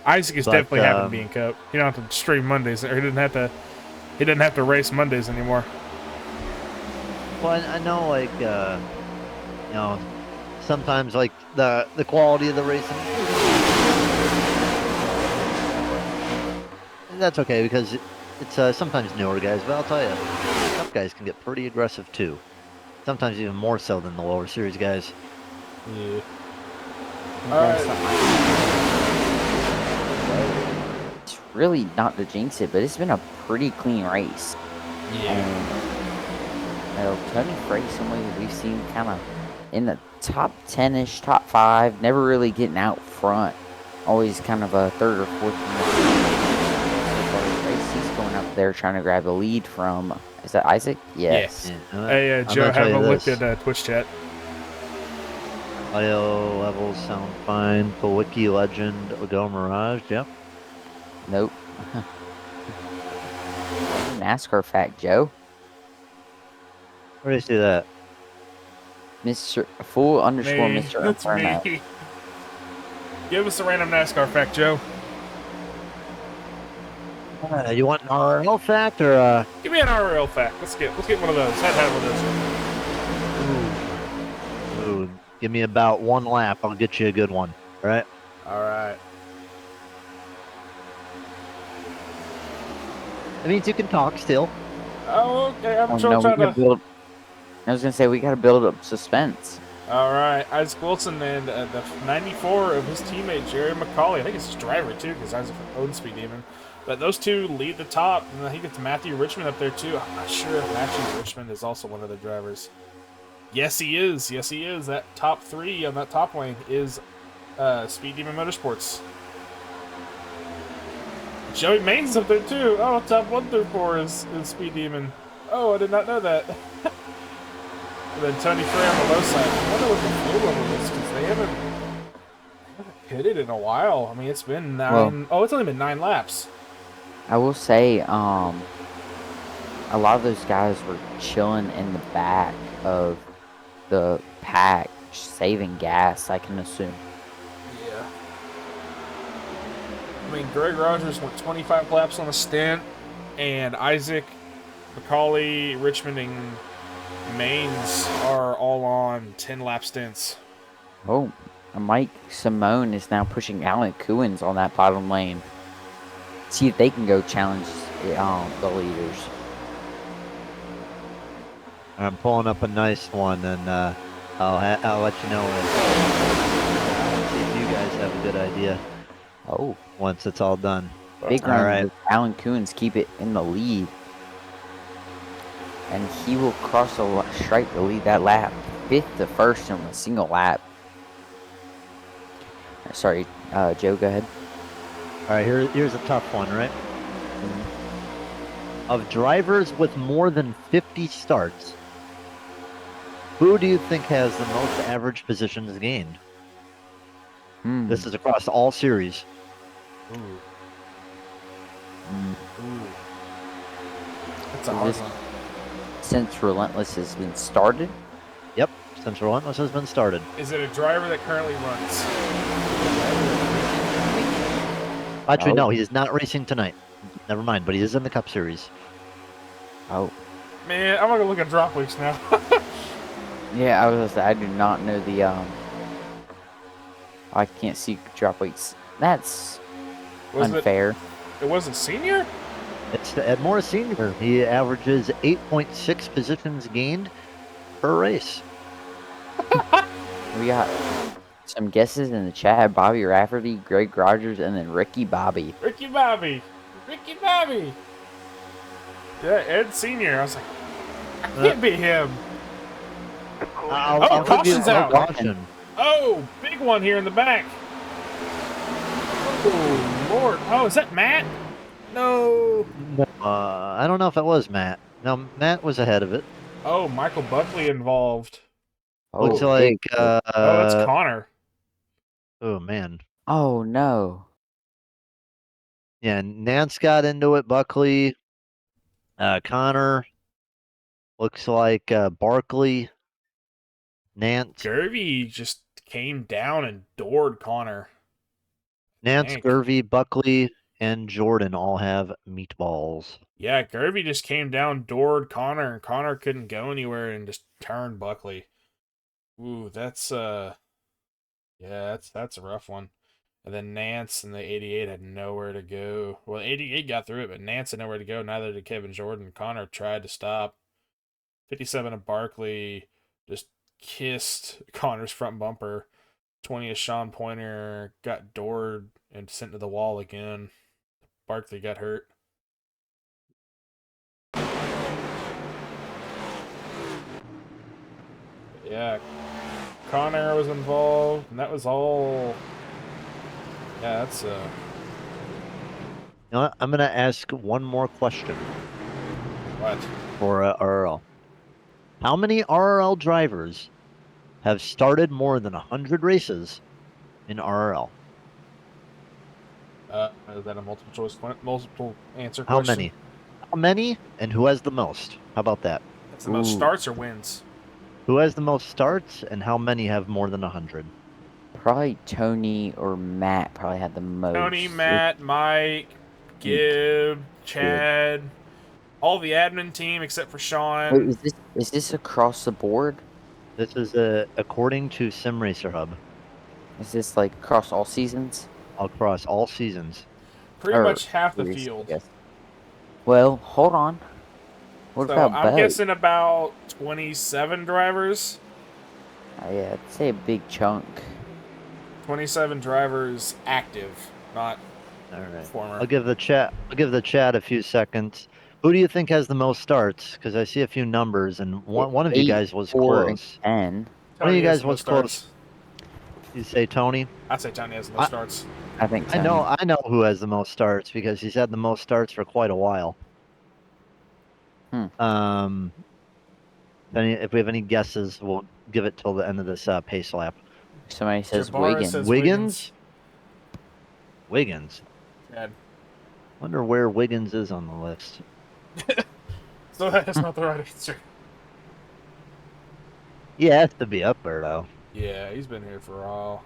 Isaac is definitely happy to be in Cup. You don't have to stream Mondays, or he didn't have to race Mondays anymore. Well, I know, like, sometimes, like, the quality of the racing. That's okay, because it's sometimes newer guys, but I'll tell you, Cup guys can get pretty aggressive, too. Sometimes even more so than the lower series guys. Yeah. really not to jinx it, but it's been a pretty clean race. And Tony Frey, somebody we've seen kind of in the top 10-ish, top 5, never really getting out front. Always kind of a third or fourth in the race. He's going up there trying to grab the lead from, is that Isaac? Yes. Yeah. Hey, Joe, have a look at Twitch chat. Audio levels sound fine. Kowicki Legend, Odell Mirage, yep. Nope. NASCAR fact, Joe. Where do you see that? Mr. Full underscore Me. Mr. That's Inferno. me. Give us a random NASCAR fact, Joe. You want an RL fact or Give me an RL fact. Let's get one of those. I'd have one of those. Ooh, give me about one lap. I'll get you a good one. All right. All right. That means you can talk still. Oh, okay. I'm Oh, trying no, we to. gotta build. I was gonna say we gotta build up suspense. All right, Isaac Wilson and the 94 of his teammate Jerry McCauley. I think it's his driver too, because Isaac owns Speed Demon. But those two lead the top, and I think it's Matthew Richmond up there too. I'm not sure if Matthew Richmond is also one of the drivers. Yes, he is. Yes, he is. That top 3 on that top lane is Speed Demon Motorsports. Joey Main's up there too. Oh, top 1 through 4 is Speed Demon. Oh, I did not know that. And then Tony Frey on the low side. I wonder what the fuel level is, because they haven't hit it in a while. I mean, it's been 9... it's only been 9 laps. I will say, a lot of those guys were chilling in the back of the pack, saving gas, I can assume. Yeah. I mean, Greg Rogers went 25 laps on a stint, and Isaac, McCauley, Richmond, and Mains are all on 10-lap stints. Oh, Mike Simone is now pushing Alan Kuhns on that bottom lane. See if they can go challenge the leaders. I'm pulling up a nice one, and I'll let you know if you guys have a good idea. Oh, once it's all done. Big All run. right. Alan Kuhns keep it in the lead. And he will cross the stripe to lead that lap. 5th to 1st in a single lap. Sorry, Joe, go ahead. All right, here's a tough one, right? Mm-hmm. Of drivers with more than 50 starts, who do you think has the most average positions gained? This is across all series. Ooh. Mm. Ooh. That's a hard one. Since Relentless has been started? Yep, since Relentless has been started. Is it a driver that currently runs? Actually, no, he is not racing tonight. Never mind, but he is in the Cup Series. Oh. Man, I'm gonna look at drop weeks now. Yeah, I was gonna say, I do not know the, I can't see drop weights. That's unfair. It wasn't senior? It's the Ed Morris Sr. He averages 8.6 positions gained per race. We got some guesses in the chat. Bobby Rafferty, Greg Rogers, and then Ricky Bobby. Ricky Bobby! Ricky Bobby! Yeah, Ed Sr. I was like, I can't be him. I'll caution's out. Caution. Oh, big one here in the back. Oh, Lord. Oh, is that Matt? No. I don't know if it was Matt. No, Matt was ahead of it. Oh, Michael Buckley involved. Looks like. That's Connor. Oh, man. Oh, no. Yeah, Nance got into it. Buckley. Connor. Looks like Barkley. Nance. Gervie just came down and doored Connor. Nance, Gervie, Buckley, and Jordan all have meatballs. Yeah, Gervie just came down, doored Connor, and Connor couldn't go anywhere and just turned Buckley. Ooh, that's that's a rough one. And then Nance and the 88 had nowhere to go. Well, 88 got through it, but Nance had nowhere to go. Neither did Kevin Jordan. Connor tried to stop. 57 of Barkley just kissed Connor's front bumper. 20 of Sean Pointer got doored and sent to the wall again. Barkley got hurt. Yeah, Connor was involved, and that was all. Yeah, that's You know what? I'm gonna ask one more question what? for RRL. How many RRL drivers have started more than 100 races in RRL? Is that a multiple answer How question? many? How many, and who has the most? How about that? That's the most Ooh. starts or wins. Who has the most starts, and how many have more than 100? Probably Tony or Matt probably had the most. Tony, Matt, Mike, Gibb, Chad, all the admin team except for Wait, Sean. is this across the board? This is according to Sim Racer Hub, Is this like across all seasons? across all seasons. Pretty Or much half the series, I field. guess. Well, hold on. What So about I'm Bo? guessing about 27 drivers. Yeah, I'd say a big chunk. 27 drivers active, not All right. former. I'll give the chat a few seconds. Who do you think has the most starts? Because I see a few numbers, and one of you 8, guys was 4, and close. 10. One of Tony you has guys the was most close. starts. You say Tony? I'd say Tony has the most starts. I think I Tony. know who has the most starts because he's had the most starts for quite a while. Hmm. If we have any guesses, we'll give it till the end of this pace lap. Somebody says Jabara Wiggins. says Wiggins? Wiggins. Chad. Wonder where Wiggins is on the list. So that's not the right answer. He has to be up there though. Yeah, he's been here for a while.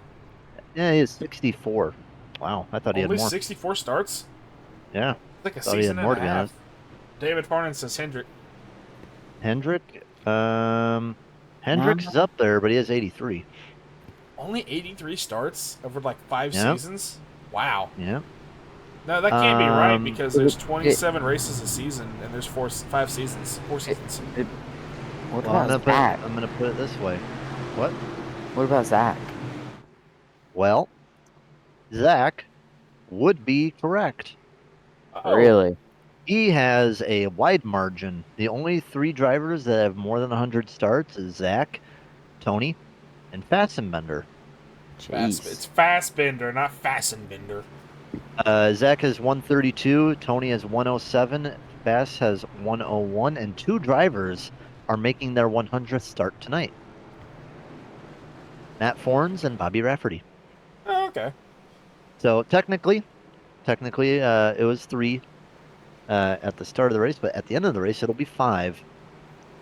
Yeah, he is 64. Wow, I thought he had Only more. 64 starts? Yeah, Like a thought he had season more, and to a be half. honest. David Farnan says Hendrick. Hendrick? Hendrick's is up there, but he has 83. Only 83 starts over like 5 Yeah. seasons? Wow. Yeah. No, that can't be right Um, because there's 27 races a season and there's 5 seasons. 4 seasons. What Well, about Zach? I'm gonna put it this way. What? What about Zach? Well, Zach would be correct. Oh, Really? He has a wide margin. The only 3 drivers that have more than 100 starts is Zach, Tony, and Fassenbender. It's Jeez. Fastbender, not Fassenbender. Zach has 132, Tony has 107, Bass has 101, and 2 drivers are making their 100th start tonight. Matt Forns and Bobby Rafferty. Oh, okay. So technically, it was 3 at the start of the race, but at the end of the race, it'll be 5.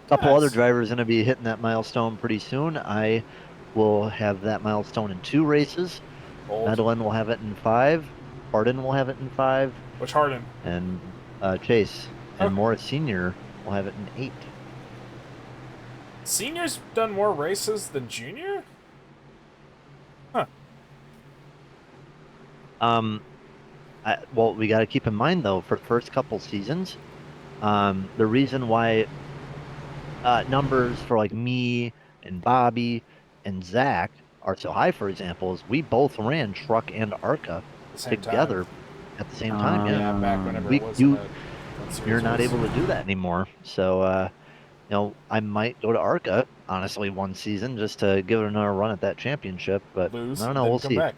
A couple other Nice. drivers going to be hitting that milestone pretty soon. I will have that milestone in 2 races. Old. Medellin will have it in 5. Hardin will have it in 5. Which Harden? And Chase and Okay. Morris Sr. will have it in 8. Senior's done more races than Junior? Huh. Well, we got to keep in mind though, for the first couple seasons, the reason why numbers for like me and Bobby and Zach are so high, for example, is we both ran truck and ARCA At the same together time. at the same time. Yeah, Yeah, back whenever we it was you that series you're not was. able to do that anymore. So I might go to ARCA honestly one season just to give it another run at that championship. But Lose, I don't and know. then We'll come see. back.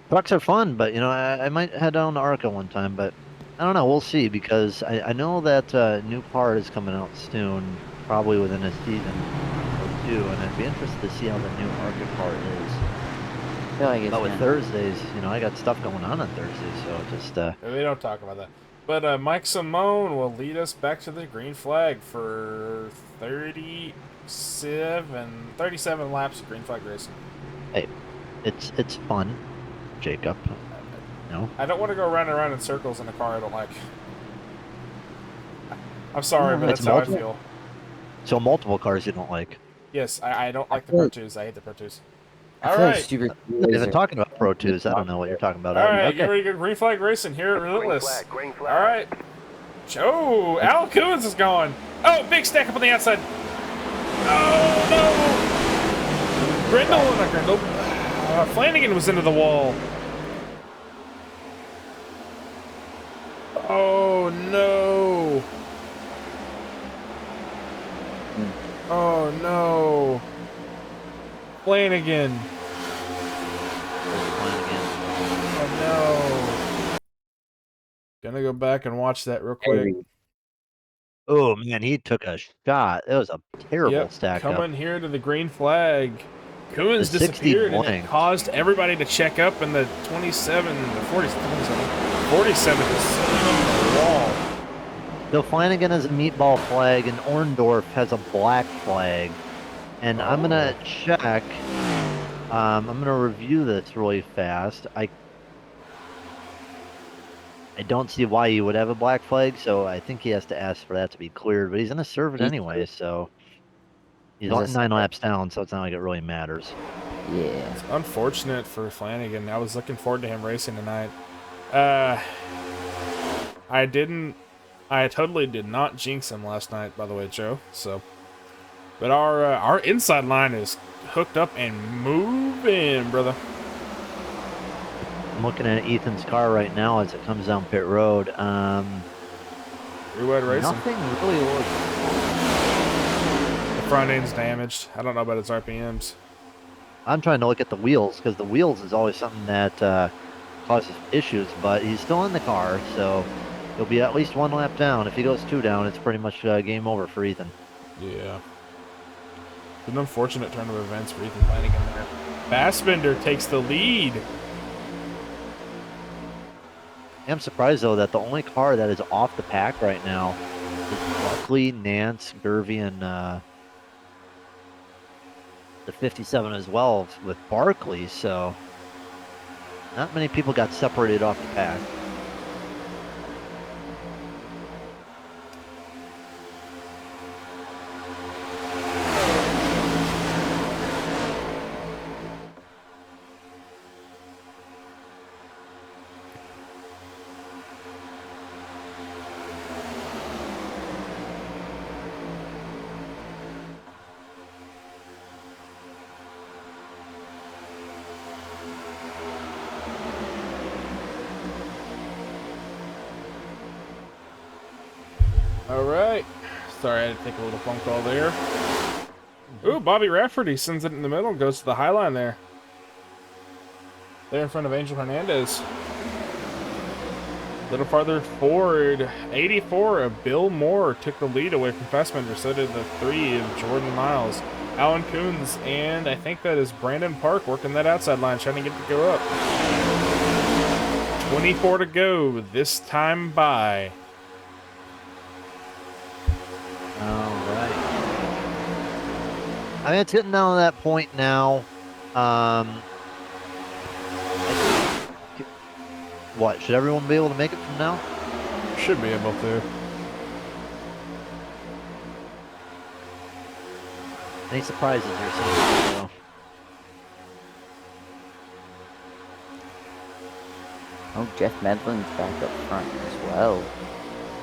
Trucks are fun, but I might head down to ARCA one time, but I don't know. We'll see because I know that new part is coming out soon, probably within a season or 2, and I'd be interested to see how the new ARCA part is. I feel like it's But with gonna- Thursdays, I got stuff going on Thursdays, so just We don't talk about that. But Mike Simone will lead us back to the green flag for 37 laps of green flag racing. hey, it's fun, Jacob. I don't want to go round and round in circles in a car I don't like. I'm sorry, but It's that's how I multiple- feel. So multiple cars you don't like. Yes, I don't like the feel Pro like- 2s. I hate the Pro 2s. I All feel like right. Super I'm not even Speedways are- talking about Pro 2s. I don't know what you're talking about. All right, Okay. get ready to go green flag racing here at Relentless. Green flag. All right. Oh, Al Coons is going. Oh, big stack up on the outside. Oh, no. Not Grindle. Flanagan was into the wall. Oh no! Oh no! Flanagan! Oh no! Gonna go back and watch that real quick. Oh man, he took a shot. It was a terrible Yep, stack up. coming here to the green flag. Coons The 60 disappeared, and it blank. caused everybody to check up in the 27, the 47 to sit on the wall. So Flanagan has a meatball flag, and Orndorff has a black flag. And I'm gonna check. I'm gonna review this really fast. I don't see why he would have a black flag, so I think he has to ask for that to be cleared. But he's gonna serve it He's anyway, so he's Is this- 9 laps down, so it's not like it really matters. Yeah. Unfortunate for Flanagan. I was looking forward to him racing tonight. I totally did not jinx him last night, by the way, Joe. So, but our inside line is hooked up and moving, brother. I'm looking at Ethan's car right now as it comes down pit road. Three-wide racing. Nothing really looks. The front end's damaged. I don't know about its RPMs. I'm trying to look at the wheels because the wheels is always something that causes issues. But he's still in the car, so he'll be at least 1 lap down. If he goes 2 down, it's pretty much game over for Ethan. Yeah. An unfortunate turn of events for Ethan Flanagan there. Fassbender takes the lead. I'm surprised though that the only car that is off the pack right now is Buckley, Nance, Gervy, and the 57 as well with Barkley. So not many people got separated off the pack. All right. Sorry, I had to take a little phone call there. Ooh, Bobby Rafferty sends it in the middle, goes to the high line there. There in front of Angel Hernandez. A little farther forward, 84 of Bill Moore took the lead away from Fassbender. So did the 3 of Jordan Miles. Alan Coons, and I think that is Brandon Park working that outside line, trying to get to go up. 24 to go, this time by. Alright. I mean, it's getting down to that point now. What, should everyone be able to make it from now? Should be able to. Any surprises here? So Oh, Jeff Medlin's back up front as well.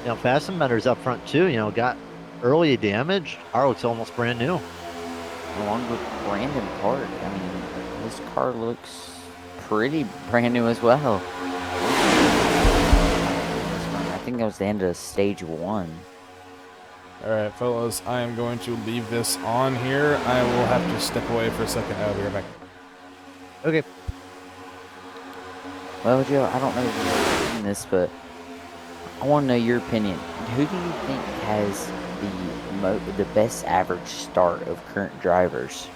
you know, Fassbender's up front too. You know, got early damage. Car looks almost brand new. Along with Brandon Park. I mean, his car looks pretty brand new as well. I think that was the end of stage 1. All right, fellas, I am going to leave this on here. I will have to step away for a second. I'll be right back. Okay. Well, Joe, I don't know if you've seen this, but I want to know your opinion. Who do you think has the best average start of current drivers?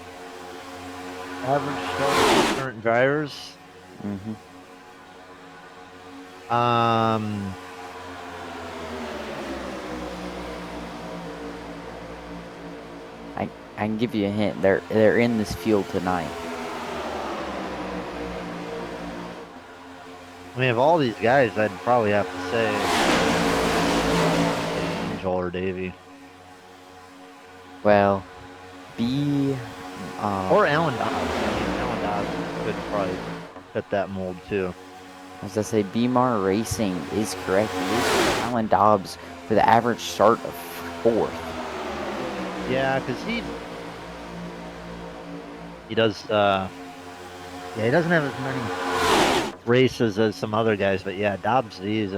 Average start of current drivers. Mm-hmm. I can give you a hint. They're in this field tonight. I mean, of all these guys, I'd probably have to say Angel or Davey. Well, or Alan Dobbs. I mean, Alan Dobbs could probably fit that mold too. As I say, BMAR Racing is correct. It is Alan Dobbs for the average start of 4th. Yeah, because he does. Yeah, he doesn't have as many races as some other guys, but yeah, Dobbs, he's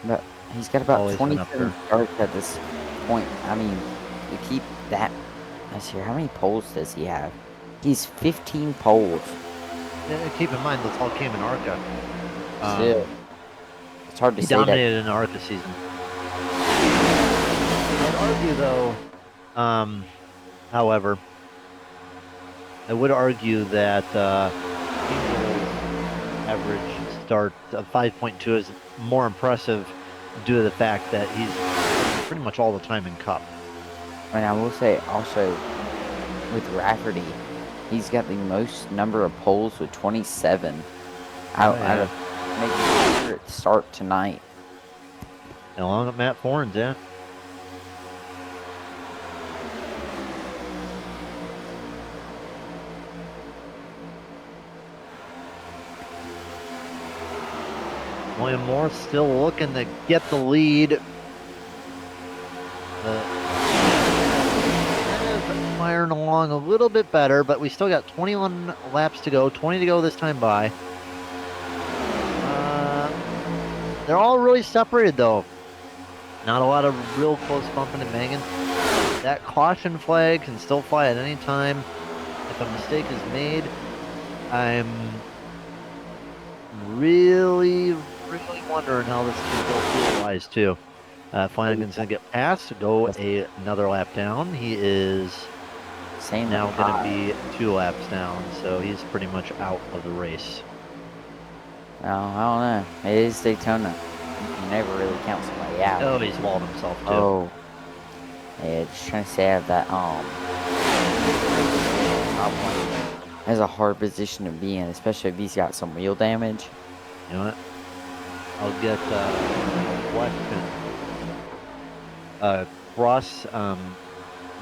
But he's got about Always been up 27 there. starts at this point. I mean, you keep that. Let's see, how many poles does he have? He's 15 poles. Yeah, keep in mind, this all came in ARCA. Still, it's hard to He say that. dominated in ARCA season. I'd argue, though, however, I would argue that Angel's average start of 5.2 is more impressive due to the fact that he's pretty much all the time in Cup. And I will say also with Rafferty, he's got the most number of poles with 27 out of making his favorite start tonight. Along with Matt Fornes, yeah. William Moore still looking to get the lead. Firing along a little bit better, but we still got 21 laps to go, 20 to go this time by. They're all really separated though. Not a lot of real close bumping and banging. That caution flag can still fly at any time. If a mistake is made, I'm really wondering how this can go fuel-wise too. Flanagan's gonna get past, go another lap down. He is now going to be 2 laps down, so he's pretty much out of the race. Oh, I don't know. It is Daytona. You can never really count somebody out. Oh, he's walled himself too. Oh. Yeah, just trying to say I have that, top one has a hard position to be in, especially if he's got some wheel damage. You know what? I'll get across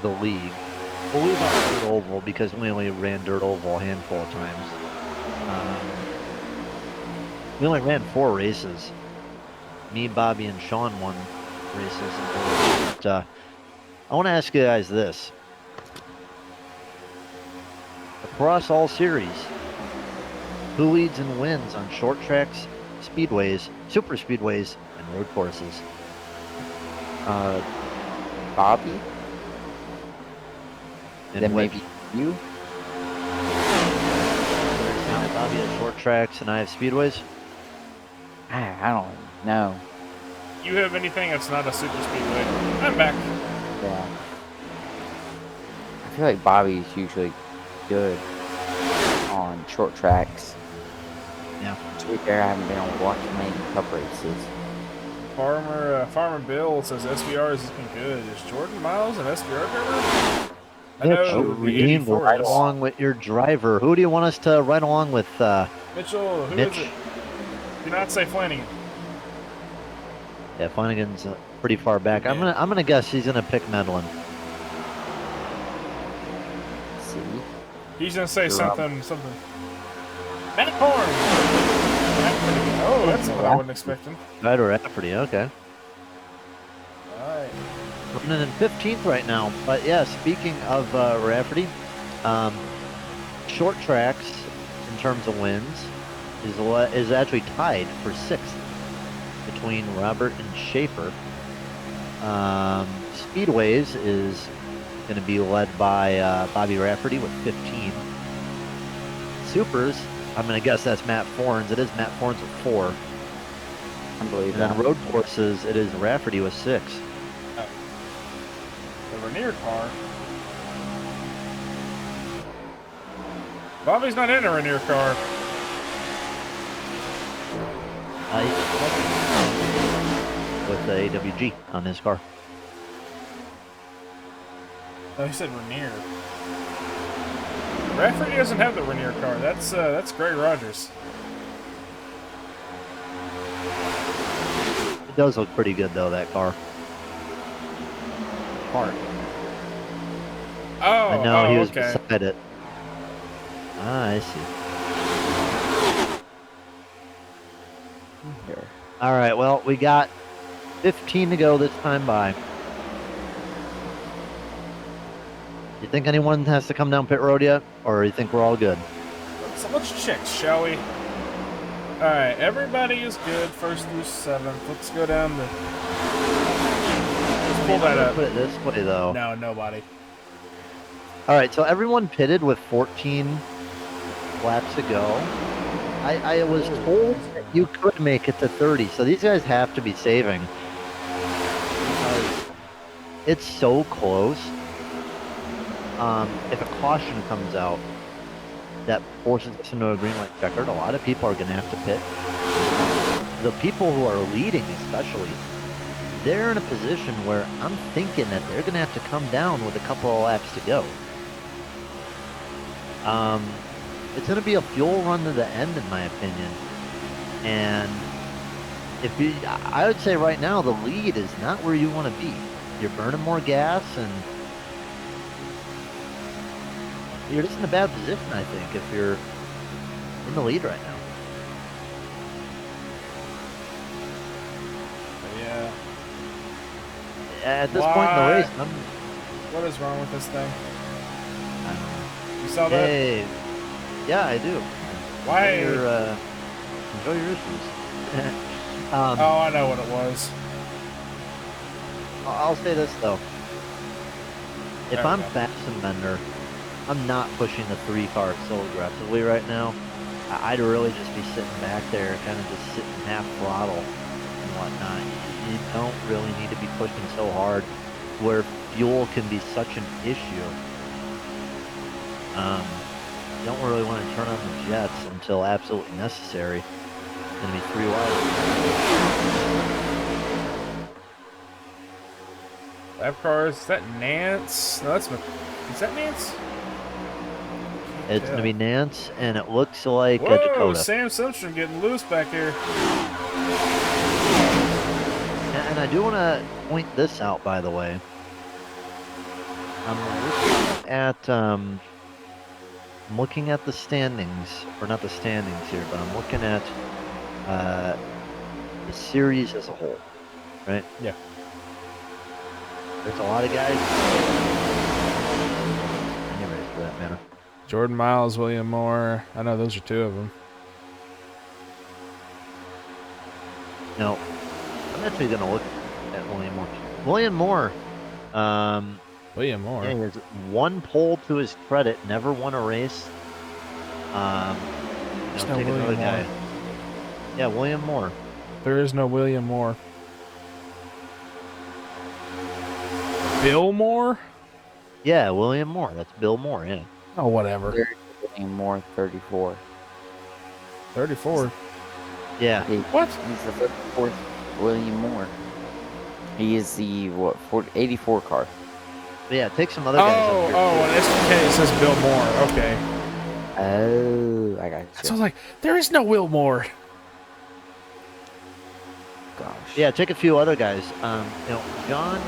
the league. We'll leave out Dirt Oval because we only ran Dirt Oval a handful of times. We only ran 4 races. Me, Bobby, and Sean won races. But, I want to ask you guys this. Across all series, who leads and wins on short tracks, speedways, super speedways, and road courses? Bobby? And Then maybe you? Bobby has short tracks and I have speedways. I don't know. You have anything that's not a super speedway? I'm back. Yeah. I feel like Bobby's usually good on short tracks. Yeah. To be fair, I haven't been able to watch many cup races. Farmer Bill says SBR has been good. Is Jordan Miles an SBR driver? I Mitch, know Redeem, right along with your driver. Who do you want us to ride along with? Mitchell, who Mitch? is it? Do not say Flanagan. Yeah, Flanagan's pretty far back. Yeah. I'm gonna guess he's gonna pick Medlin. See? He's gonna say something. Matt Horn. Oh, that's what I wasn't expecting. Right or Rafferty, okay. Alright. Running in 15th right now. But yeah, speaking of Rafferty, short tracks in terms of wins is actually tied for 6th between Robert and Schaefer. Speedways is going to be led by Bobby Rafferty with 15. Supers, I'm going to guess that's Matt Fornes. It is Matt Fornes with 4. I believe and that. then road courses, it is Rafferty with 6. The Rainier car. Bobby's not in a Rainier car. With the AWG on his car. Oh, he said Rainier. Rafferty doesn't have the Rainier car. That's Greg Rogers. It does look pretty good though, that car. Park. Oh, I know he was okay. beside it. Ah, I see. Here. All right, well, we got 15 to go this time by. You think anyone has to come down pit road yet? Or you think we're all good? So let's check, shall we? Alright, everybody is good, 1st through 7th. Let's go down the... Let's pull that up. Put it this way, though. No, nobody. All right, so everyone pitted with 14 laps to go. I was told that you could make it to 30, so these guys have to be saving. Because it's so close. If a caution comes out that forces us into a green light checkered, a lot of people are going to have to pit. The people who are leading especially, they're in a position where I'm thinking that they're going to have to come down with a couple of laps to go. It's going to be a fuel run to the end, in my opinion. And if you, I would say right now, the lead is not where you want to be. You're burning more gas, and you're just in a bad position, I think, if you're in the lead right now. Yeah. At this point in the race, What is wrong with this thing? I don't know. You saw that? Hey, yeah, I do. Why? Enjoy your issues. Oh, I know what it was. I'll say this though. If There we I'm go. Fasten Bender, I'm not pushing the 3 car so aggressively right now. I'd really just be sitting back there, kind of just sitting half throttle and whatnot. You don't really need to be pushing so hard where fuel can be such an issue. You don't really want to turn on the jets until absolutely necessary. It's going to be 3 wide. Lap cars. Is that Nance? No, that's... Is that Nance? It's going to be Nance, and it looks like Whoa, Dakota. Sam Simpson getting loose back here. And I do want to point this out, by the way. I'm looking at the standings, or not the standings here, but I'm looking at the series as a whole, right? Yeah. There's a lot of guys. Anyways, for that matter. Jordan Miles, William Moore. I know those are 2 of them. No, I'm actually going to look at William Moore. William Moore. William Moore. Yeah, he has 1 pole to his credit, never won a race. There's no Take William another Moore. guy. Yeah, William Moore. There is no William Moore. Bill Moore? Yeah, William Moore. That's Bill Moore, yeah. Oh, whatever. William Moore, 34. 34. Yeah. What? He's the 34th William Moore. He is the, 84 car. But yeah, take some other guys up here. Oh, on SDK it says Bill Moore. Okay. Oh, I got you. So I was like, there is no Will Moore. Gosh. Yeah, take a few other guys. John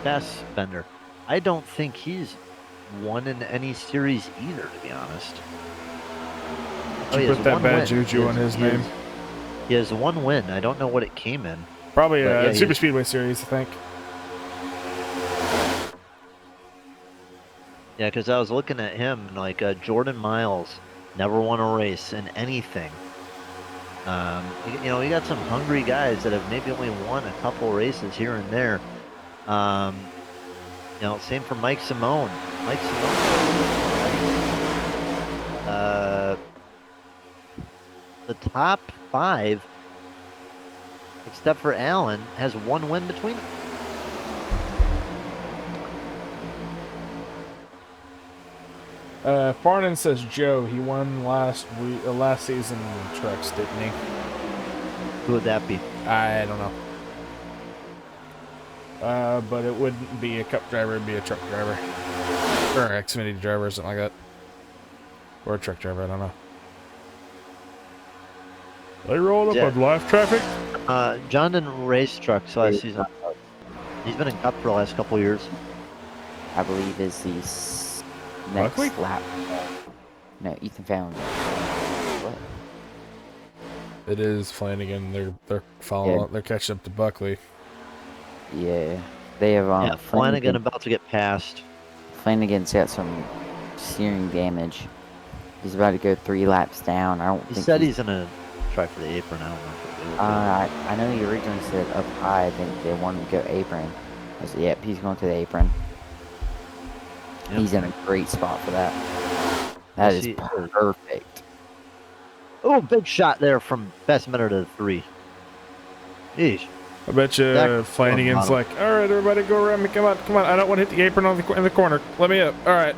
Fassbender. I don't think he's won in any series either, to be honest. Did you he has put that 1 bad win. juju on his name? He has 1 win. I don't know what it came in. Probably But a yeah, Super he's- Speedway series, I think. Yeah, because I was looking at him, and like Jordan Miles never won a race in anything. You got some hungry guys that have maybe only won a couple races here and there. Same for Mike Simone. Mike Simone. The top 5, except for Allen, has 1 win between them. Farnan says Joe. He won last season in trucks, didn't he? Who would that be? I don't know. But it wouldn't be a cup driver, it'd be a truck driver. Or an Xfinity driver or something like that. Or a truck driver, I don't know. They rolled up on live traffic? John didn't race trucks last season. He's been in Cup for the last couple of years. I believe is the next Buckley? lap. No, Ethan Fallon. What? It is Flanagan. They're following. Yeah. They're catching up to Buckley. Yeah, they have Yeah, Flanagan about to get passed. Flanagan's got some steering damage. He's about to go 3 laps down. I don't He think said he's gonna try for the apron. I don't know if he'll do it. I know he originally said up high. I think they wanted to go apron. I said, yep, he's going to the apron. Yep. He's in a great spot for that. That Yes, is he is. perfect. Oh, big shot there from best minute of 3. Yeesh. I bet you Zach- Flanagan's Oh, like, all right, everybody go around me. Come on, come on. I don't want to hit the apron on in the corner. Let me up. All right.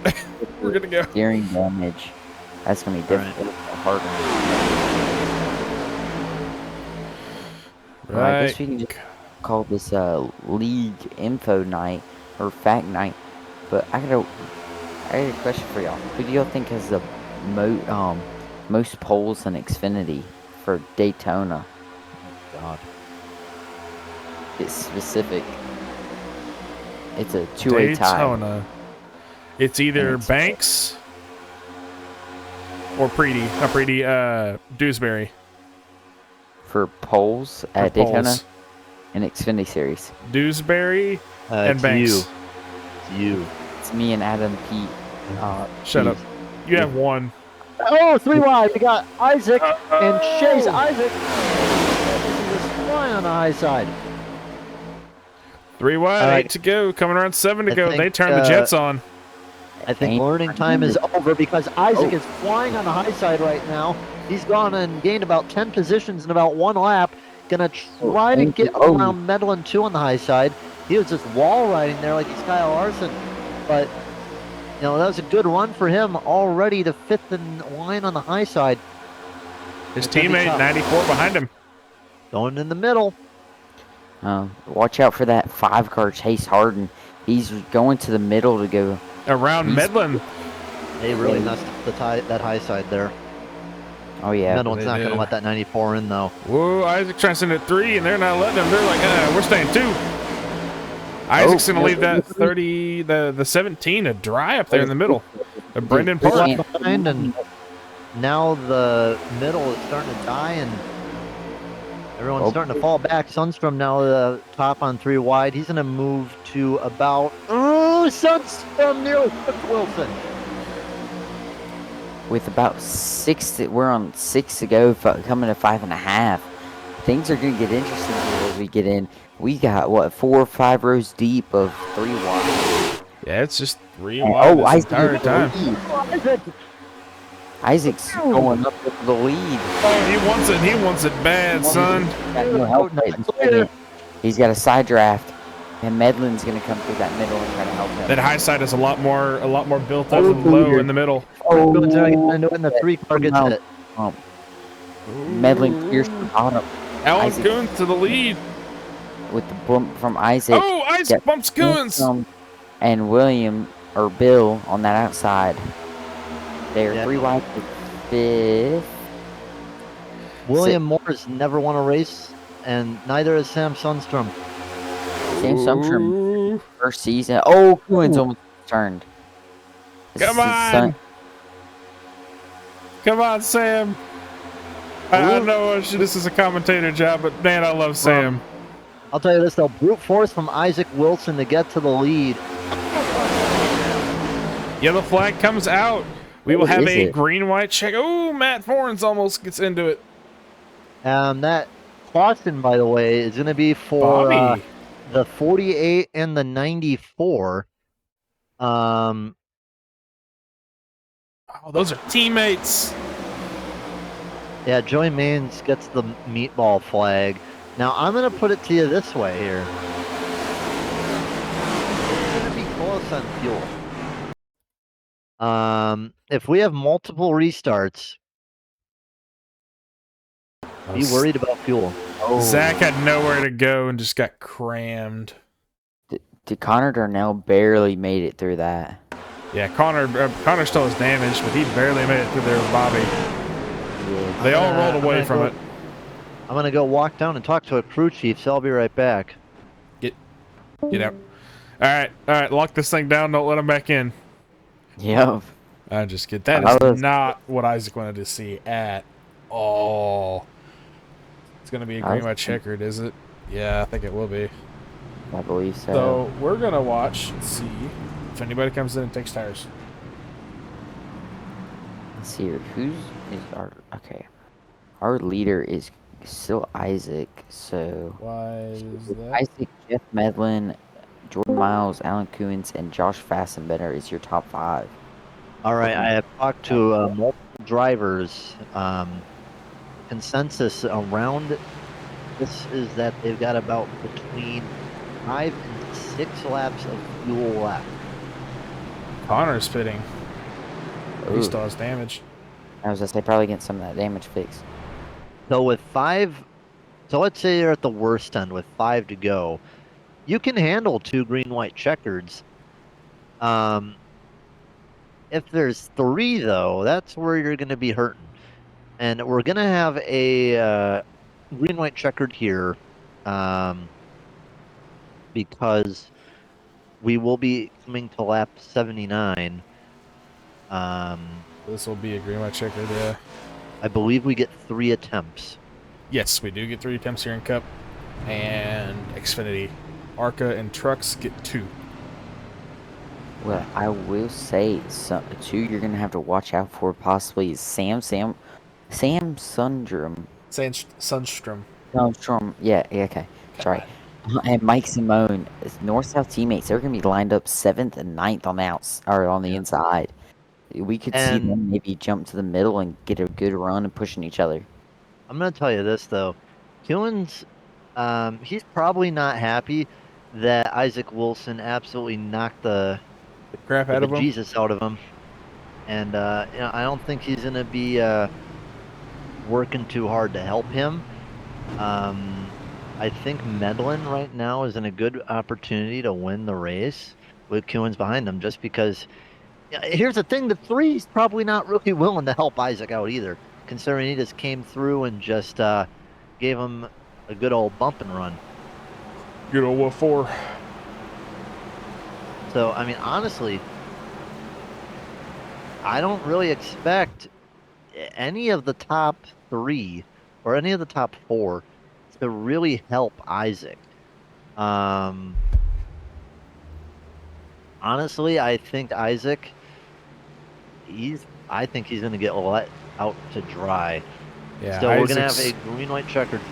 We're good to go. Steering damage. That's going to be All right. difficult. Hard. Well, I guess we can just call this league info night or fact night. But I got a question for y'all. Who do y'all think has the most poles in Xfinity for Daytona? God. It's specific. It's a two-way tie Daytona. It's either it's- Banks or Preedy. Not Preedy, Dewsbury. for poles for at Daytona poles. in Xfinity Series. Dewsbury and It's Banks. you. It's you. It's me and Adam Pete. Shut up. Jeez. You have one. Oh, 3 wide. We got Isaac and Chase. Isaac. He was flying on the high side. 3 wide, All right. 8 to go. Coming around 7 to I go. think, They turn the Jets on. I think learning time is over because Isaac is flying on the high side right now. He's gone and gained about 10 positions in about 1 lap. Gonna try to get around Medlin 2 on the high side. He was just wall riding there like he's Kyle Larson. But, you know, that was a good run for him. Already the 5th in line on the high side. His It's gonna be teammate, tough. 94 behind him. Going in the middle. Watch out for that 5-car Chase Harden. He's going to the middle to go. Around Medlin. They really messed up that high side there. Oh yeah. Medlin's they not going to did. let that 94 in, though. Whoa, Isaac trying to send it 3, and they're not letting him. They're like, we're staying 2. Isaac's going to leave that 30, the 17 to dry up there in the middle. Brendan Three Park. left behind, and now the middle is starting to die, and everyone's starting to fall back. Sundstrom now the top on 3 wide. He's going to move to about... Oh, Sundstrom nearly took Wilson. With about 6 we're on 6 to go, coming to 5.5. Things are going to get interesting here as we get in. We got, what, 4 or 5 rows deep of 3 wide. Yeah, it's just 3 wide this Isaac entire with the time. lead. Isaac's going up with the lead. Oh, he wants it. He wants it bad, son. Got no help right in second. He's got a side draft, and Medlin's going to come through that middle and try to help him. That high side is a lot more built up than low in the middle. Oh, when the 3-car gets no. hit. Medlin clears the bottom Alan Isaac. Coons to the lead. with the bump from Isaac. Oh, Isaac bumps Coons. And William or Bill on that outside. They're Yeah. 3 wide to 5th. William Moore's never won a race, and neither has Sam Sundstrom. Sam Sundstrom Ooh. first season. Oh, Coons almost turned. This Come is his son. on. Come on, Sam. I know this is a commentator job, but man, I love Sam. I'll tell you this, though. Brute force from Isaac Wilson to get to the lead. Yellow flag comes out. We will What have is a it? green-white check. Oh, Matt Forens almost gets into it. That caution, by the way, is going to be for Bobby. the 48 and the 94. Oh, those are teammates. Yeah, Joey Maines gets the meatball flag. Now, I'm going to put it to you this way here. It's going to be close on fuel. If we have multiple restarts, be worried about fuel. Oh, Zach had nowhere to go and just got crammed. Connor Darnell barely made it through that. Yeah, Connor still is damaged, but he barely made it through there with Bobby. Yeah. They all I'm rolled away gonna from go- it. I'm going to go walk down and talk to a crew chief, so I'll be right back. Get out. All right, lock this thing down. Don't let him back in. Yep. I just kid. That is not what Isaac wanted to see at all. It's going to be a green white checkered, is it? Yeah, I think it will be. I believe so. So we're going to watch and see if anybody comes in and takes tires. Let's see here. Who's is our okay? Our leader is still Isaac. So Why is that? Isaac, Jeff Medlin, Jordan Miles, Alan Coons, and Josh Fassenbetter is your top 5. All right, Okay. I have talked to multiple drivers. Consensus around this is that they've got about between 5 and 6 laps of fuel left. Connor's pitting. He Ooh, still has damage. I was gonna say probably get some of that damage fixed. So with 5, so let's say you're at the worst end with 5 to go. You can handle 2 green-white checkers. If there's 3 though, that's where you're going to be hurting. And we're going to have a green-white checkered here, because we will be coming to lap 79. This will be a green white checker. Yeah. I believe we get 3 attempts. Yes, we do get 3 attempts here in Cup, and Xfinity, ARCA, and trucks get 2. Well, I will say, 2 you're gonna have to watch out for possibly is Sam Sundrum. Sundstrom. No, Strom. Yeah, okay. Sorry. And Mike Simone, north-south teammates. They're gonna be lined up 7th and 9th on the or on the inside. We could see And them maybe jump to the middle and get a good run and pushing each other. I'm going to tell you this though. Kewins, he's probably not happy that Isaac Wilson absolutely knocked the Crap out of him. bejesus out of him. And I don't think he's going to be working too hard to help him. I think Medlin right now is in a good opportunity to win the race with Kewins behind them, just because. Here's the thing: the 3's probably not really willing to help Isaac out either, considering he just came through and just gave him a good old bump and run. Good old what 4. So I mean, honestly, I don't really expect any of the top 3 or any of the top 4 to really help Isaac. Honestly, I think Isaac, I think he's going to get let out to dry. Yeah, So we're going to have a green-white checkered.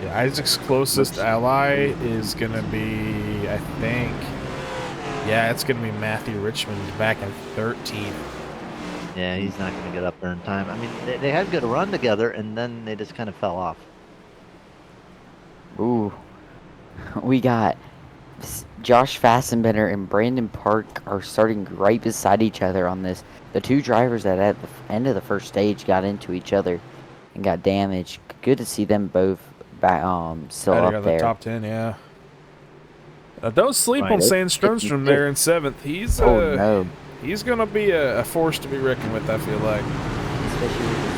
Yeah, Isaac's closest ally is gonna be, I think. Yeah, it's gonna be Matthew Richmond back in 13th. Yeah, he's not going to get up there in time. I mean, they had a good run together, and then they just kind of fell off. Ooh. We got Josh Fassenbender and Brandon Park are starting right beside each other on this. The 2 drivers that at the end of the first stage got into each other and got damaged. Good to see them both back, still Gotta go up to the there. top 10, yeah. Don't sleep on Right. Sand Stromstrom there in 7th. He's No. he's gonna be a force to be reckoned with, I feel like. Especially with his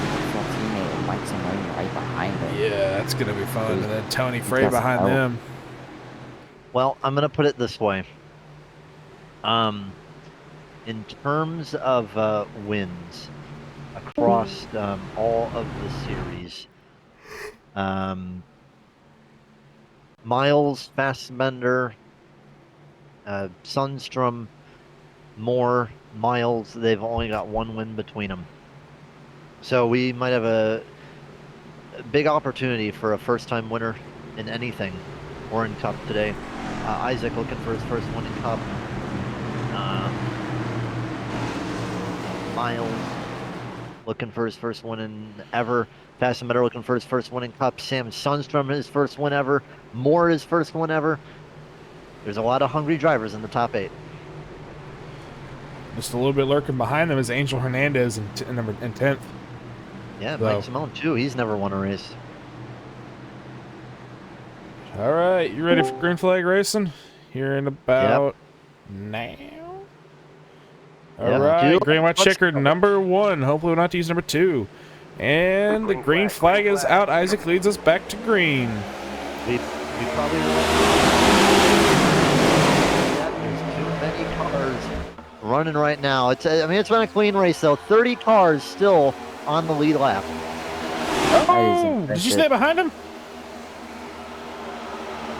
teammate and Mike Simone right behind him. Yeah, that's gonna be fun. And then Tony He's Frey got some behind help. them. Well, I'm going to put it this way. In terms of wins across all of the series, Miles, Fassbender, Sundstrom, Moore, Miles, they've only got 1 win between them. So we might have a big opportunity for a first-time winner in anything or in Cup today. Isaac looking for his first win in Cup. Miles looking for his first win in ever. Fassbender looking for his first win in Cup. Sam Sundstrom his first win ever. Moore his first win ever. There's a lot of hungry drivers in the top 8. Just a little bit lurking behind them is Angel Hernandez in 10th. Yeah, So- Mike Simone too. He's never won a race. All right, you ready for green flag racing? Here in about now. All Yeah, right, dude, green white let's checker go. number 1. Hopefully we'll not use number 2. And the green flag is out. Isaac leads us back to green. We probably there's too many cars running right now. It's been a clean race though. 30 cars still on the lead lap. Oh, did you stay behind him?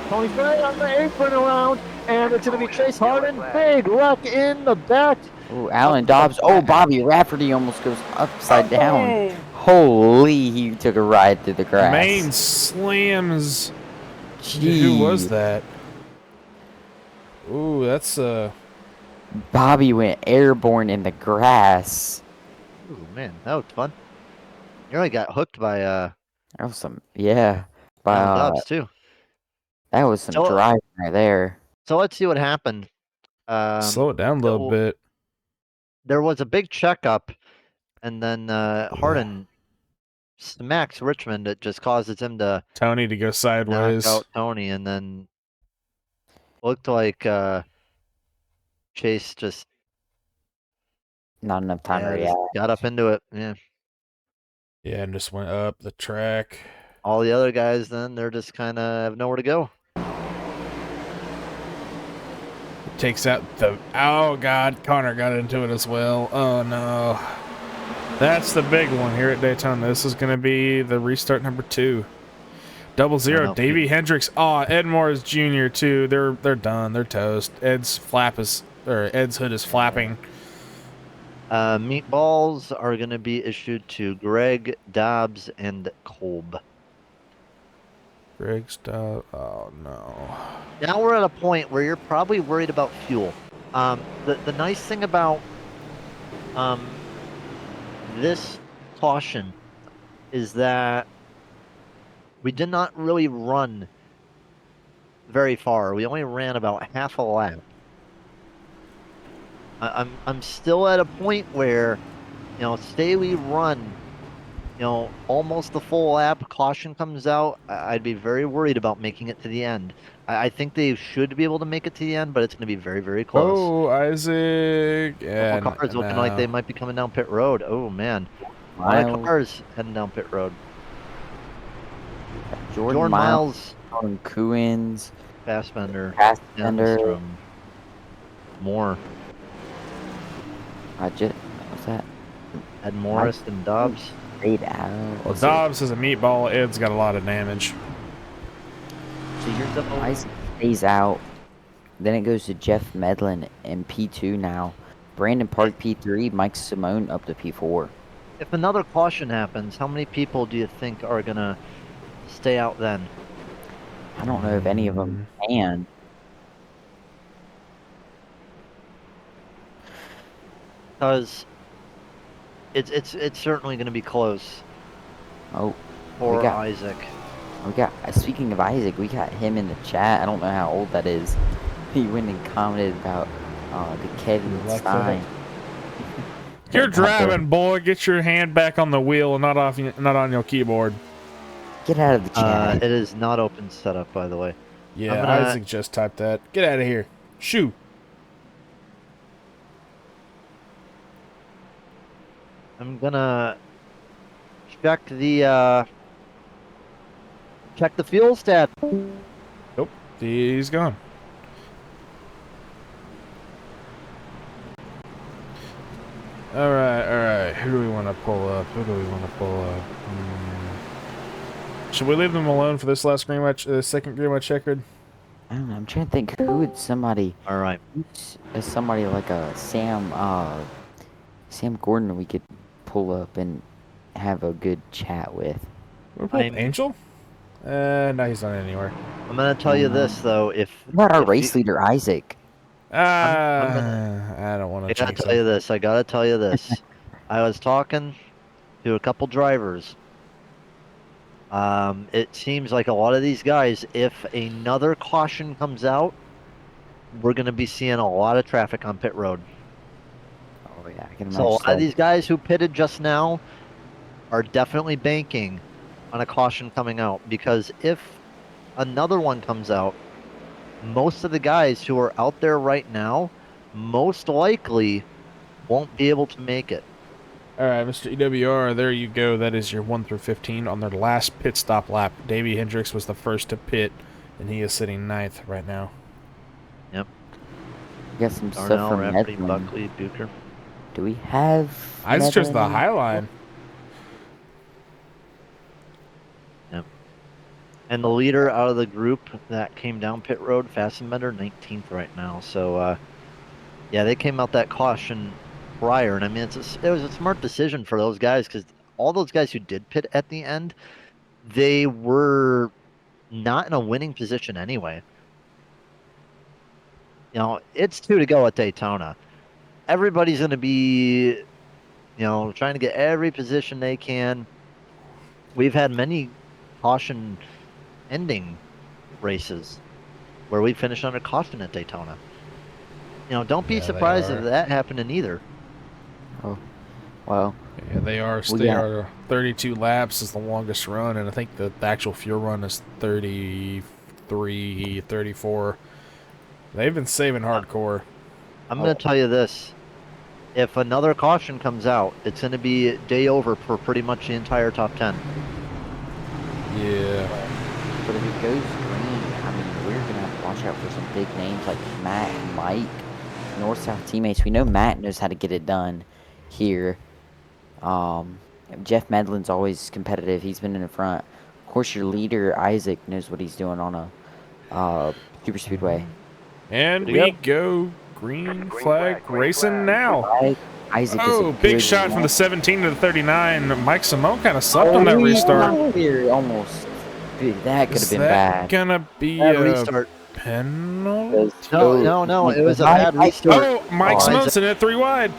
Tony Frey on the apron around, and it's going to be Chase Harden. Big wreck in the back Oh, Alan Dobbs. Oh, Bobby Rafferty almost goes upside down. Oh, Holy, he took a ride through the grass. main slams. Gee. Who was that? Ooh, that's Bobby went airborne in the grass. Ooh, man, that was fun. You really got hooked by That was some, yeah. Alan But Dobbs too. that was some So- driving right there. So let's see what happened. slow it down a little bit. There was a big checkup, and then Harden smacks Richmond. It just causes him to Tony to go knock sideways. out Tony, and then looked like Chase just Not enough time to just react. got up into it. Yeah. Yeah, and just went up the track. All the other guys, then they're just kind of have nowhere to go. Takes out the. Oh God, Connor got into it as well. Oh no, that's the big one here at Daytona. This is going to be the restart number 2. 0-0. know, Davey Hendricks. Oh, Ed Morris Jr. too. They're done. They're toast. Ed's hood is flapping. Meatballs are going to be issued to Greg, Dobbs, and Kolb. Greg stop. Oh no. Now we're at a point where you're probably worried about fuel. The nice thing about this caution is that we did not really run very far. We only ran about half a lap. I'm still at a point where, say we run, almost the full lap, caution comes out, I'd be very worried about making it to the end. I think they should be able to make it to the end, but it's going to be very, very close. Oh, Isaac. Yeah, Couple cars looking like they might be coming down pit road. Oh man, a lot of cars heading down pit road. Jordan Miles, Jordan Kuhns, Fassbender, Fassbender. Moore, What's that? Ed Morris, and Dobbs. Straight out. Well, Dobbs is a meatball. Ed's got a lot of damage. So you're Isaac stays out. Then it goes to Jeff Medlin in P2 now. Brandon Park P3, Mike Simone up to P4. If another caution happens, how many people do you think are gonna stay out then? I don't know if any of them can. Because it's certainly going to be close Oh, for got- Isaac. we got. Speaking of Isaac, we got him in the chat. I don't know how old that is. He went and commented about the Kevin Like Stein. You're driving, boy. Get your hand back on the wheel, not on your keyboard. Get out of the chat. It is not open setup, by the way. Yeah, gonna- Isaac just typed that. Get out of here. Shoo. I'm gonna check the fuel stat. Nope. He's gone. All right. Who do we want to pull up? Should we leave them alone for this last second green light checkered? I don't know. I'm trying to think who would somebody. All right. Somebody like a Sam Gordon we could pull up and have a good chat with. We're pulling Angel? No, he's not anywhere. I'm gonna tell you this though. What about our race leader Isaac? I don't want to I gotta tell you this. I was talking to a couple drivers. It seems like a lot of these guys, if another caution comes out, we're gonna be seeing a lot of traffic on pit road. Oh yeah, I can imagine. So a lot of these guys who pitted just now are definitely banking on a caution coming out, because if another one comes out, most of the guys who are out there right now most likely won't be able to make it. All right, Mr. EWR, there you go. That is your 1 through 15 on their last pit stop lap. Davey Hendricks was the first to pit, and he is sitting 9th right now. Yep. We got some stuff Darnell, from Rafferty, Medlin. Buckley, Bucher. Do we have? I just chose the Medlin? high line. Yep. And the leader out of the group that came down pit road, Fassbender, 19th right now. So Yeah, they came out that caution prior, and I mean it was a smart decision for those guys because all those guys who did pit at the end, they were not in a winning position anyway. It's 2 to go at Daytona. Everybody's going to be, trying to get every position they can. We've had many caution ending races where we finished under caution at Daytona. Don't be Yeah, they surprised if are. that happened in either. Oh, well, Yeah, they are. we They got are 32 laps is the longest run, and I think the actual fuel run is 33, 34. They've been saving hardcore. I'm going to tell you this. If another caution comes out, it's going to be day over for pretty much the entire top 10. Yeah. but if it goes green, I mean, we're gonna have to watch out for some big names like Matt and Mike, North-South teammates. We know Matt knows how to get it done here. Jeff Medlin's always competitive. He's been in the front. Of course, your leader Isaac knows what he's doing on a super speedway. And Good we to go green Green flag flag, green racing flag. now. Isaac is Oh, a big good shot from the lap. 17 to the 39. Mike Simone kind of slept on that restart. Here, almost. Dude, that could have Is been that bad. gonna be Bad a restart. penalty? No, it was a bad restart. Oh, Mike Oh, Simone's in it 3 wide.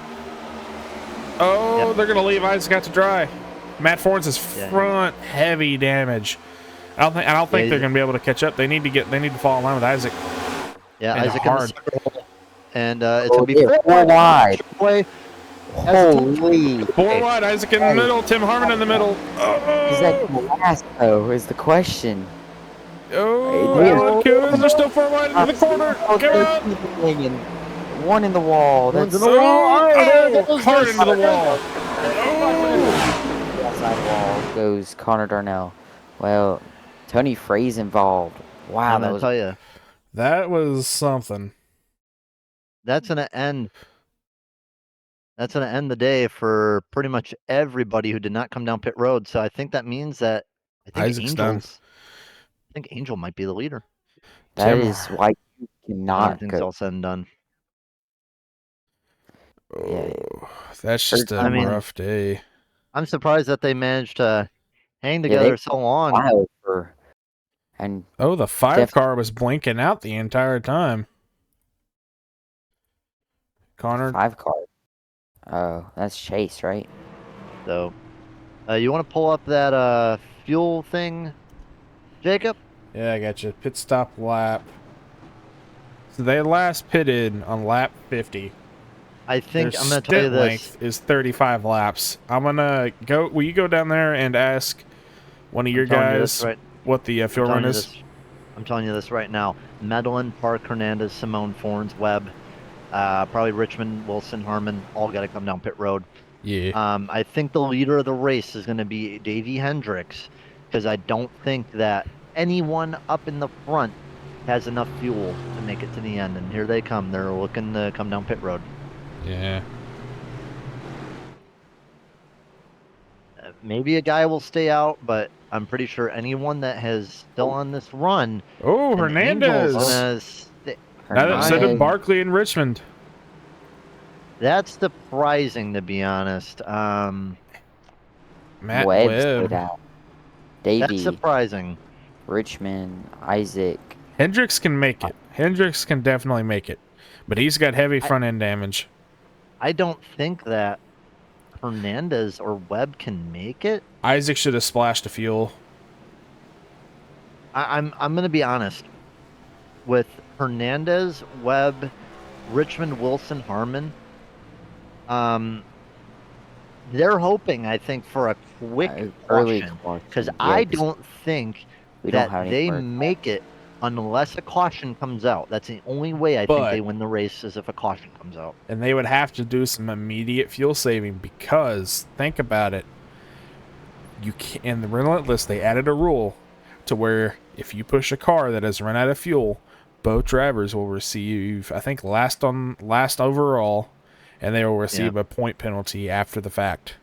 Oh, Yep. they're gonna leave Isaac out to dry. Matt Forns is Yeah. front heavy damage. I don't think Yeah, they're gonna be able to catch up. They need to fall in line with Isaac. Yeah, And Isaac hard. in the second hole. And it's going to be yeah, 4 wide. wide. Holy. 4 wide, Isaac in the middle, Tim Harmon in the middle. Is that Oh, last though? Is the question. oh, Hey, Alan Coons, they're still 4 wide into the corner. Come on. One in the wall. One's That's in the wall. Oh, there Oh, goes hard this. into the wall. outside wall goes Connor Darnell. Well, Tony Frey's involved. Wow, I'm that going to was tell you, That was something. that's going to end. That's going to end the day for pretty much everybody who did not come down pit road. So I think that means that Isaac's done. I think Angel might be the leader. that Tim- is why you When cannot everything's go. all said and done. Yeah. Oh, that's just a I mean, rough day. I'm surprised that they managed to hang Yeah, together they so long. wild for and Oh, the 5 Def- car was blinking out the entire time. Connor, 5 car. Oh, that's Chase, right? So, you want to pull up that fuel thing, Jacob? yeah, I got you. Pit stop lap. So they last pitted on lap 50. I think Their I'm going to tell you stint this. length is 35 laps. I'm gonna go. Will you go down there and ask one of your I'm telling you this guys right- what the I'm fuel telling run you is? this. I'm telling you this right now. Medellin, Park, Hernandez, Simone, Forns, Webb, probably Richmond, Wilson, Harmon, all got to come down pit road. Yeah. I think the leader of the race is going to be Davey Hendricks because I don't think that anyone up in the front has enough fuel to make it to the end. And here they come. They're looking to come down pit road. Yeah. Maybe a guy will stay out, but I'm pretty sure anyone that has still on this run. Oh, and Hernandez. Angel's gonna stay. So did Hernandez. Barkley in Richmond. That's surprising, to be honest. Matt Webb Webb. stayed out. That's Davey, surprising. Richmond, Isaac. Hendricks can make it. Hendricks can definitely make it, but he's got heavy front end damage. I don't think that Hernandez or Webb can make it. Isaac should have splashed the fuel. I'm gonna be honest. With Hernandez, Webb, Richmond, Wilson, Harmon, they're hoping, I think, for a quick Early caution because caution, I yeah, 'cause don't think we don't that have any they cars. make it unless a caution comes out. That's the only way I But- think they win the race is if a caution comes out. And they would have to do some immediate fuel saving because, think about it, you can in the Relentless, they added a rule to where if you push a car that has run out of fuel, both drivers will receive, I think, last overall, and they will receive a point penalty after the fact.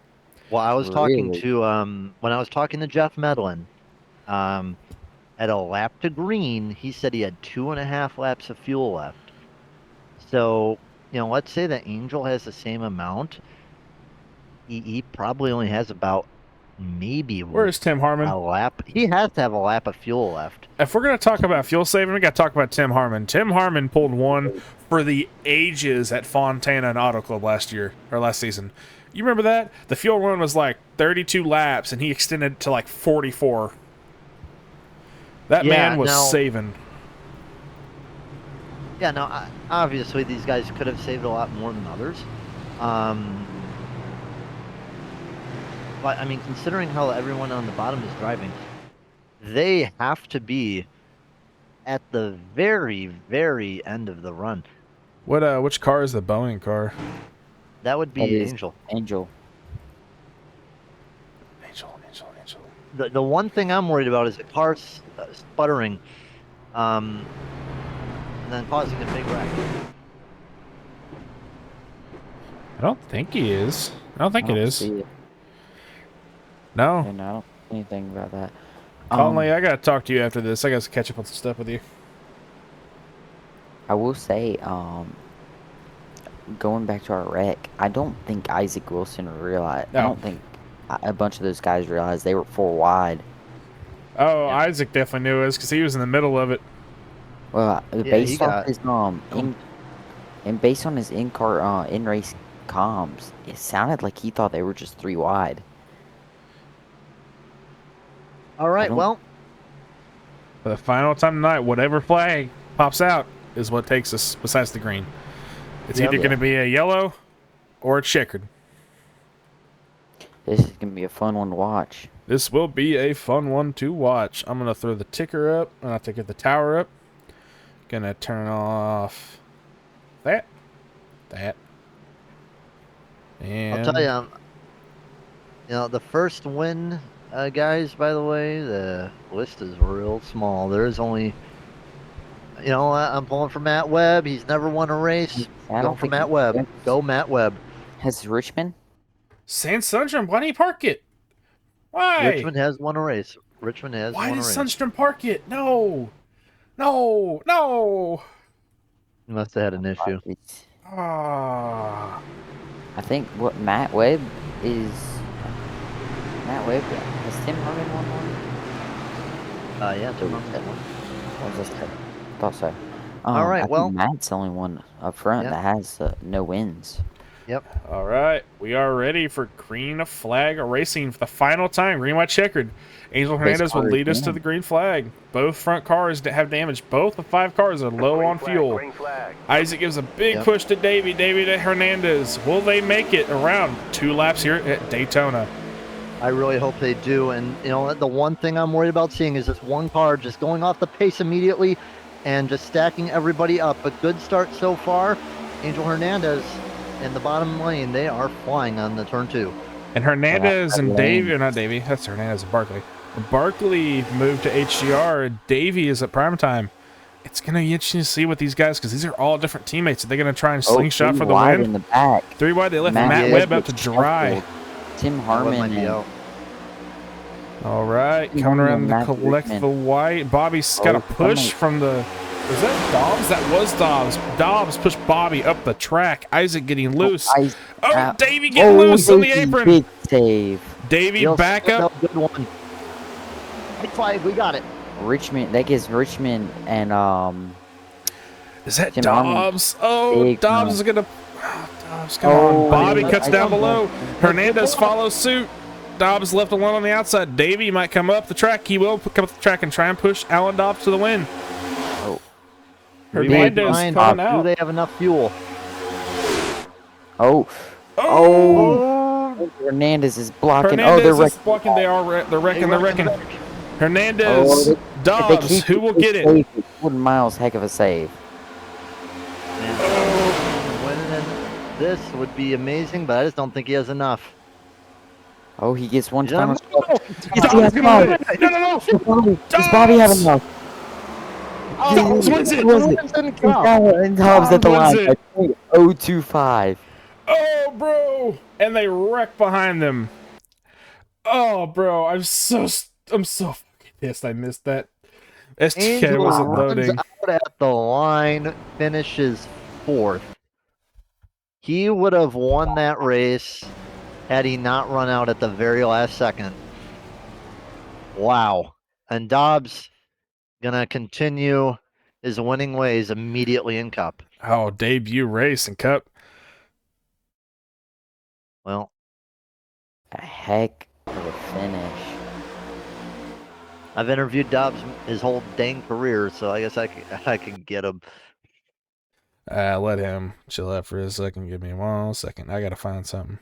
Well, I was talking Really? to when I was talking to Jeff Medlin, at a lap to green, he said he had 2.5 laps of fuel left. So let's say that Angel has the same amount. He probably only has about maybe Where is Tim Harmon? a lap. He has to have a lap of fuel left. If we're going to talk about fuel saving, we got to talk about Tim Harmon. Tim Harmon pulled one for the ages at Fontana and Auto Club last season. You remember that? The fuel run was like 32 laps, and he extended it to like 44. That man was saving. Yeah, no, obviously these guys could have saved a lot more than others. But, I mean, considering how everyone on the bottom is driving, they have to be at the very, very end of the run. Which car is the Boeing car? That would be Angel. Angel. The one thing I'm worried about is the car sputtering, and then causing a big wreck. I don't think he is. I don't think it is. See it. No. And I don't know anything about that. Conley, I gotta talk to you after this. I gotta catch up on some stuff with you. I will say, going back to our wreck, I don't think Isaac Wilson realized. No. I don't think a bunch of those guys realized they were 4 wide. Oh, yeah. Isaac definitely knew us because he was in the middle of it. Well, based on his and based on his in-car in-race comms, it sounded like he thought they were just 3 wide. All right, well, for the final time tonight, whatever flag pops out is what takes us besides the green. It's either going to be a yellow or a checkered. This is going to be a fun one to watch. This will be a fun one to watch. I'm going to throw the ticker up, and I'll take the tower up. Going to turn off that. And I'll tell you, the first win, guys, by the way, the list is real small. There's only, I'm pulling for Matt Webb. He's never won a race. Going for Matt Webb. Go Matt Webb. Has Richmond? San Sundstrom, why did he park it? Why? Richmond has won a race. Why did Sundstrom park it? No. He must have had an issue. Ah. I think what Matt Webb is. Matt Webb, has Tim Harmon won one? Yeah, Tim Harmon won. I thought so. All right, I think Matt's the only one up front that has no wins. Yep. All right, we are ready for green flag racing for the final time. Green, white, checkered. Angel Hernandez will lead us to the green flag. Both front cars have damage. Both the 5 cars are low on fuel. Isaac gives a big push to Davey. Davey to Hernandez. Will they make it around 2 laps here at Daytona? I really hope they do. And, the one thing I'm worried about seeing is this one car just going off the pace immediately and just stacking everybody up. A good start so far. Angel Hernandez in the bottom lane, they are flying on the turn 2. And Hernandez and Davey, or not Davey, that's Hernandez and Barkley. Barkley moved to HCR. Davey is at prime time. It's going to be interesting to see what these guys, because these are all different teammates. Are they going to try and slingshot for the win? In the back. 3 wide, they left Matt Webb out to dry. Tim Harmon. All right, coming around to collect the white. Bobby's got a push from the... Was that Dobbs? That was Dobbs. Dobbs pushed Bobby up the track. Isaac getting loose. Davey getting loose on the apron. Big save. Davey back up. Good one. Big 5, we got it. Richmond, that gives Richmond and Is that Tim Dobbs? Harmon. Dobbs is gonna. Dobbs, come on. Bobby cuts down below. Hernandez follows suit. Dobbs left alone on the outside. Davey might come up the track. He will come up the track and try and push Alan Dobbs to the win. Hernandez coming out. Do they have enough fuel? Hernandez is blocking. Hernandez they're is blocking. They're wrecking. Hernandez, Dobbs, who will get it? Jordan Miles, heck of a save. Winning this would be amazing, but I just don't think he has enough. Oh, he gets one final. No. Does Bobby have enough? Dobbs wins it. And Dobbs at the line. 0-2-5. Oh, bro! And they wreck behind them. Oh, bro! I'm so fucking pissed. I missed that. STK wasn't loading. Out at the line, finishes 4th. He would have won that race had he not run out at the very last second. Wow. And Dobbs gonna continue his winning ways immediately in Cup. Oh, debut race in Cup. Well, A heck of a finish. I've interviewed Dobbs his whole dang career, so I guess I can get him. Let him chill out for a second. Give me 1 second. I gotta find something.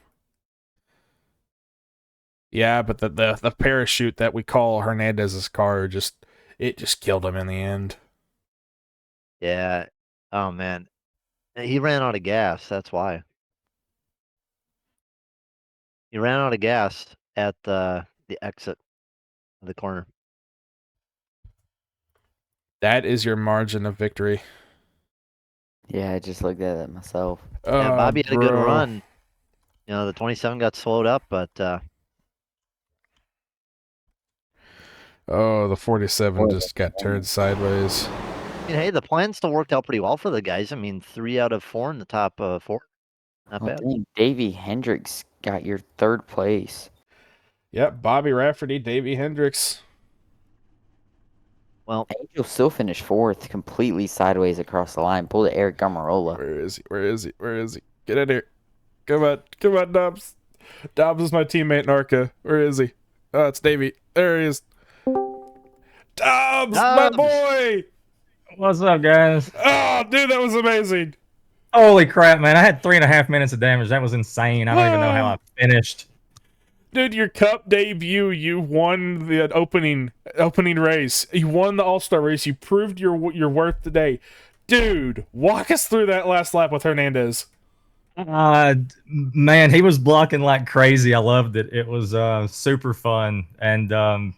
Yeah, but the parachute that we call Hernandez's car just killed him in the end. Yeah. Oh man. He ran out of gas, that's why. He ran out of gas at the exit of the corner. That is your margin of victory. Yeah, I just looked at it myself. Yeah, Bobby had a good Bro. run. You know, the 27 got slowed up, but Oh, the 47 just got turned sideways. I mean, hey, the plan still worked out pretty well for the guys. I mean, 3 out of 4 in the top 4. Not Well, bad. dang, Davey Hendricks got your 3rd place. Yep, Bobby Rafferty, Davey Hendricks. Well, Angel still finished 4th, completely sideways across the line. Pulled a Eric Gamarola. Where is he? Where is he? Where is he? Get in here. Come on, Dobbs. Dobbs is my teammate in ARCA. Where is he? Oh, it's Davey. There he is. Dobbs, my Dobbs! boy! What's up, guys? Oh, dude, that was amazing. Holy crap, man. I had 3.5 minutes of damage. That was insane. I don't even know how I finished. Dude, your Cup debut, you won the opening race. You won the All-Star race. You proved your worth today. Dude, walk us through that last lap with Hernandez. Man, he was blocking like crazy. I loved it. It was super fun. And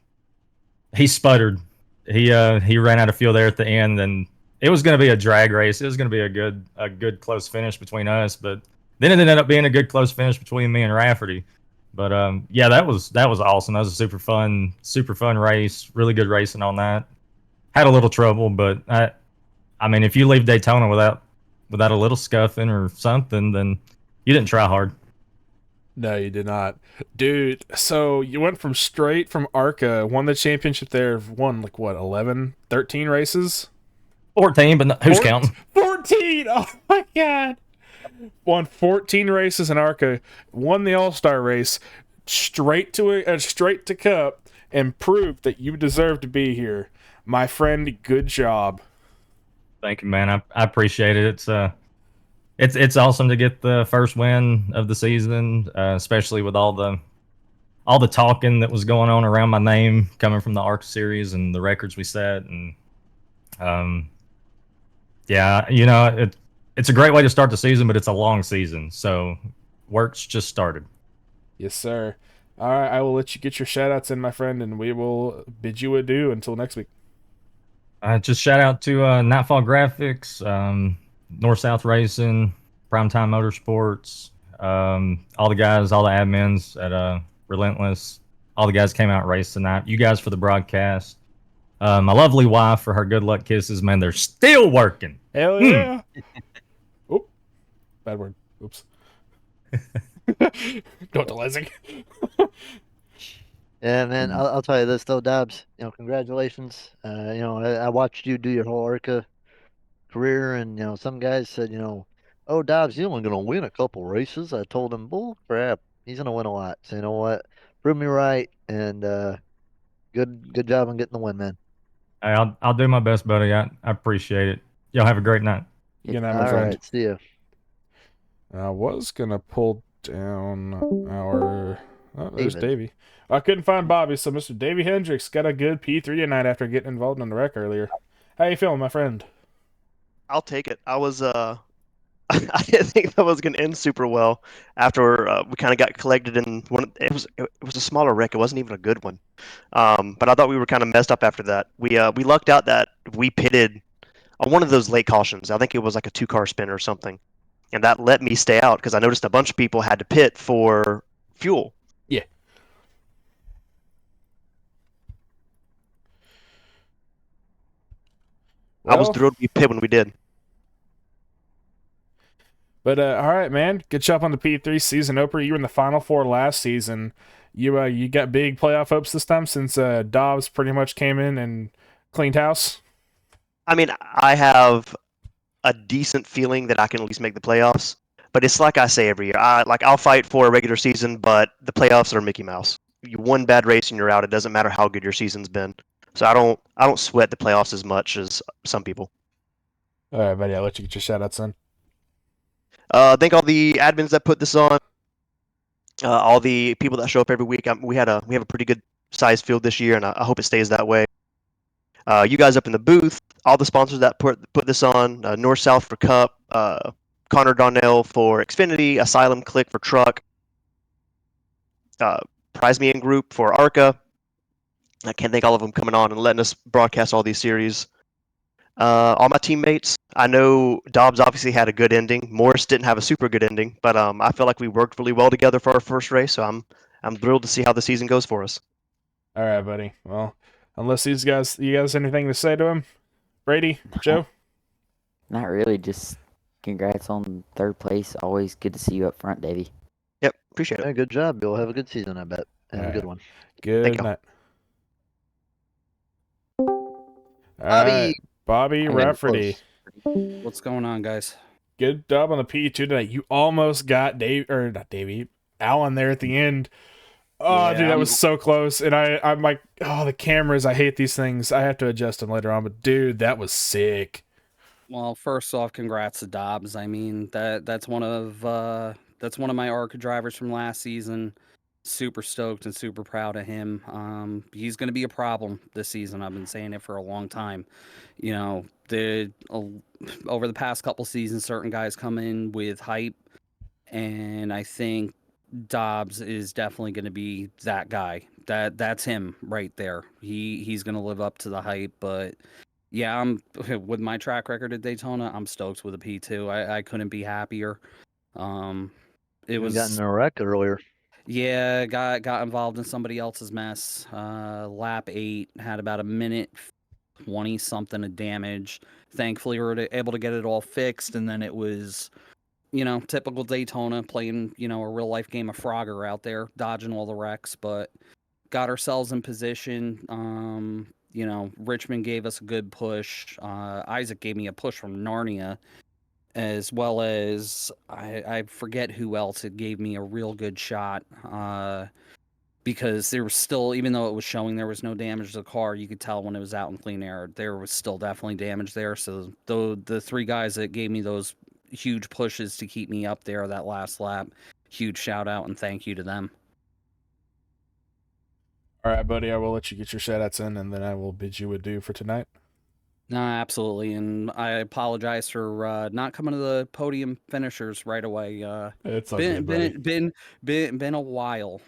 he sputtered. He ran out of fuel there at the end, and it was going to be a drag race. It was going to be a good close finish between us, but then it ended up being a good close finish between me and Rafferty. But yeah, that was awesome. That was a super fun race. Really good racing on that. Had a little trouble, but I mean, if you leave Daytona without a little scuffing or something, then you didn't try hard. No, you did not. Dude, so you went from straight from ARCA, won the championship there, won like what, 11, 13 races? 14, but who's counting? 14! Oh my god! Won 14 races in ARCA, won the All-Star race, straight to Cup, and proved that you deserve to be here. My friend, good job. Thank you, man. I appreciate it. It's awesome to get the first win of the season, especially with all the talking that was going on around my name coming from the ARC series and the records we set. And yeah, you know, it's a great way to start the season, but it's a long season, so work's just started. Yes, sir. All right, I will let you get your shout-outs in, my friend, and we will bid you adieu until next week. Just shout out to Nightfall Graphics, North South Racing, Primetime Motorsports, all the guys, all the admins at Relentless, all the guys came out and raced tonight. You guys for the broadcast. My lovely wife for her good luck kisses, man. They're still working. Hell yeah! Oop, bad word. Oops. Don't tell Isaac. yeah, man, I'll tell you this though, Dobbs. You know, congratulations. You know, I watched you do your whole ARCA career, and you know, some guys said, you know, oh, Dobbs, you're only gonna win a couple races. I told him, bull crap, he's gonna win a lot. So you know what? Prove me right, and good job on getting the win, man. Hey, I'll do my best, buddy. I appreciate it. Y'all have a great night. Good night, my All friend. right, see you. I was gonna pull down our. Oh, there's David. Davey. I couldn't find Bobby, so Mr. Davey Hendricks got a good P3 tonight after getting involved in the wreck earlier. How you feeling, my friend? I'll take it. I was I didn't think that was going to end super well after we kind of got collected in one. It was a smaller wreck. It wasn't even a good one. But I thought we were kind of messed up after that. We lucked out that we pitted on one of those late cautions. I think it was like a 2-car spin or something, and that let me stay out because I noticed a bunch of people had to pit for fuel. Yeah. I was Well, thrilled we pit when we did. But all right, man. Good job on the P3 season opener. You were in the Final Four last season. You got big playoff hopes this time since Dobbs pretty much came in and cleaned house. I mean, I have a decent feeling that I can at least make the playoffs. But it's like I say every year. I'll fight for a regular season, but the playoffs are Mickey Mouse. You one bad race and you're out. It doesn't matter how good your season's been. So I don't sweat the playoffs as much as some people. All right, buddy. I'll let you get your shout outs in. Thank all the admins that put this on. All the people that show up every week. We have a pretty good size field this year, and I hope it stays that way. You guys up in the booth, all the sponsors that put this on, North South for Cup, Connor Donnell for Xfinity, Asylum Click for Truck, Prize Me In Group for ARCA. I can't thank all of them coming on and letting us broadcast all these series. All my teammates. I know Dobbs obviously had a good ending. Morris didn't have a super good ending, but I feel like we worked really well together for our first race. So I'm thrilled to see how the season goes for us. All right, buddy. Well, unless you guys anything to say to him, Brady, Joe. Not really. Just congrats on third place. Always good to see you up front, Davey. Yep, appreciate it. Yeah, good job. You'll have a good season, I bet. Have a good one. Good you. night. Bobby. Bobby I got Rafferty. What's going on, guys? Good job on the P2 tonight. You almost got Alan there at the end. Oh, Yeah, dude, that was so close. And I'm like, oh, the cameras. I hate these things. I have to adjust them later on. But dude, that was sick. Well, first off, congrats to Dobbs. I mean, that's one of my ARCA drivers from last season. Super stoked and super proud of him. He's going to be a problem this season. I've been saying it for a long time. You know, over the past couple seasons, certain guys come in with hype, and I think Dobbs is definitely going to be that guy. That's him right there. He's going to live up to the hype, but yeah, I'm with my track record at Daytona, I'm stoked with a P2. I couldn't be happier. It You got in was a wreck earlier. yeah, got involved in somebody else's mess. Lap 8 had about a minute 20 something of damage. Thankfully, we were able to get it all fixed, and then it was typical Daytona, playing, a real life game of Frogger out there, dodging all the wrecks, but got ourselves in position. Richmond gave us a good push. Isaac gave me a push from Narnia, as well as I forget who else. It gave me a real good shot. Because there was still, even though it was showing there was no damage to the car, you could tell when it was out in clean air, there was still definitely damage there. So the three guys that gave me those huge pushes to keep me up there that last lap, huge shout out and thank you to them. All right, buddy. I will let you get your shout outs in, and then I will bid you adieu for tonight. No, absolutely, and I apologize for not coming to the podium finishers right away. It's okay, buddy. Been a while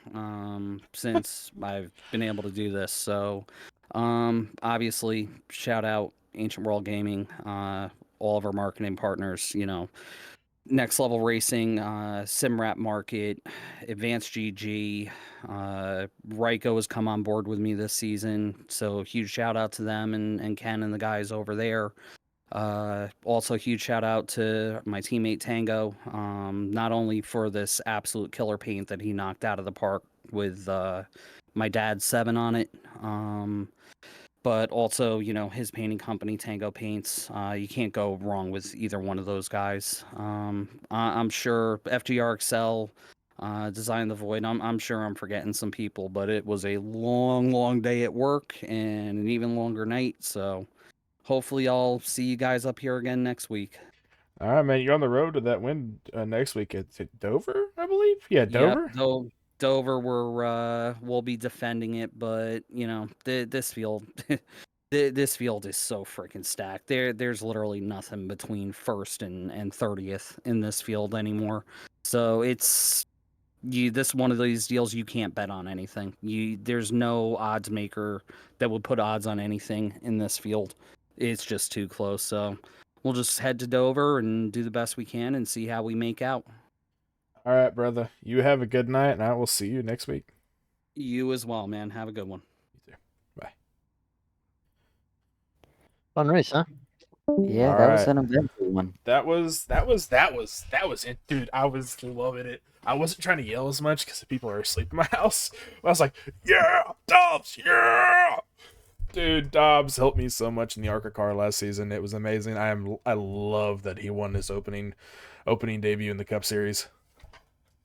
since I've been able to do this. So, obviously, shout out Ancient World Gaming, all of our marketing partners. Next Level Racing, SimRap Market, Advanced GG, Ryko has come on board with me this season, so huge shout out to them and Ken and the guys over there. Also huge shout out to my teammate Tango, not only for this absolute killer paint that he knocked out of the park with my dad's 7 on it, but also, his painting company, Tango Paints. You can't go wrong with either one of those guys. I'm sure FGR Excel, Design the Void. I'm sure I'm forgetting some people, but it was a long, long day at work and an even longer night. So hopefully I'll see you guys up here again next week. All right, man. You're on the road to that win next week at Dover, I believe. Yeah, Dover. Yep, Dover, we'll be defending it, but this field, this field is so freaking stacked. There's literally nothing between first and 30th in this field anymore. So it's this one of these deals you can't bet on anything. There's no odds maker that would put odds on anything in this field. It's just too close. So we'll just head to Dover and do the best we can and see how we make out. All right, brother. You have a good night, and I will see you next week. You as well, man. Have a good one. You too. Bye. Fun race, huh? Yeah, All that was right. an eventful one. That was it, dude. I was loving it. I wasn't trying to yell as much because people are asleep in my house. I was like, "Yeah, Dobbs, yeah!" Dude, Dobbs helped me so much in the ARCA car last season. It was amazing. I love that he won his opening debut in the Cup Series.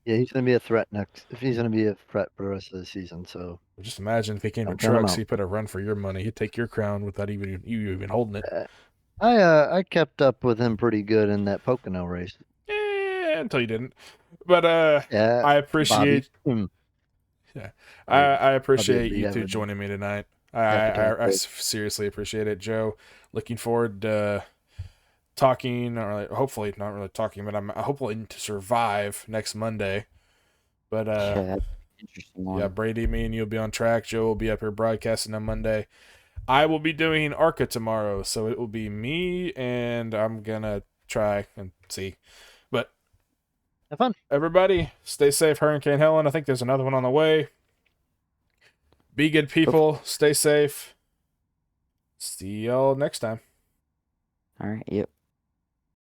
Yeah, he's going to be a threat next. If he's going to be a threat for the rest of the season, so Just imagine if he came to don't count him trucks, out. he put a run for your money. He'd take your crown without you even holding it. I kept up with him pretty good in that Pocono race. Until you didn't. But Yeah, I Bobby. appreciate Right. I Bobby appreciate beat you two everybody. joining me tonight. Appetite I break. seriously appreciate it, Joe. Looking forward to talking, or hopefully not really talking, but I'm hopefully to survive next Monday. But Yeah, that's an interesting one. yeah, Brady, me and you'll be on track. Joe will be up here broadcasting on Monday. I will be doing ARCA tomorrow, so it will be me, and I'm gonna try and see. But Have fun. everybody, stay safe, Hurricane Helen. I think there's another one on the way. Be good people. Stay safe. See y'all next time. All right. Yep.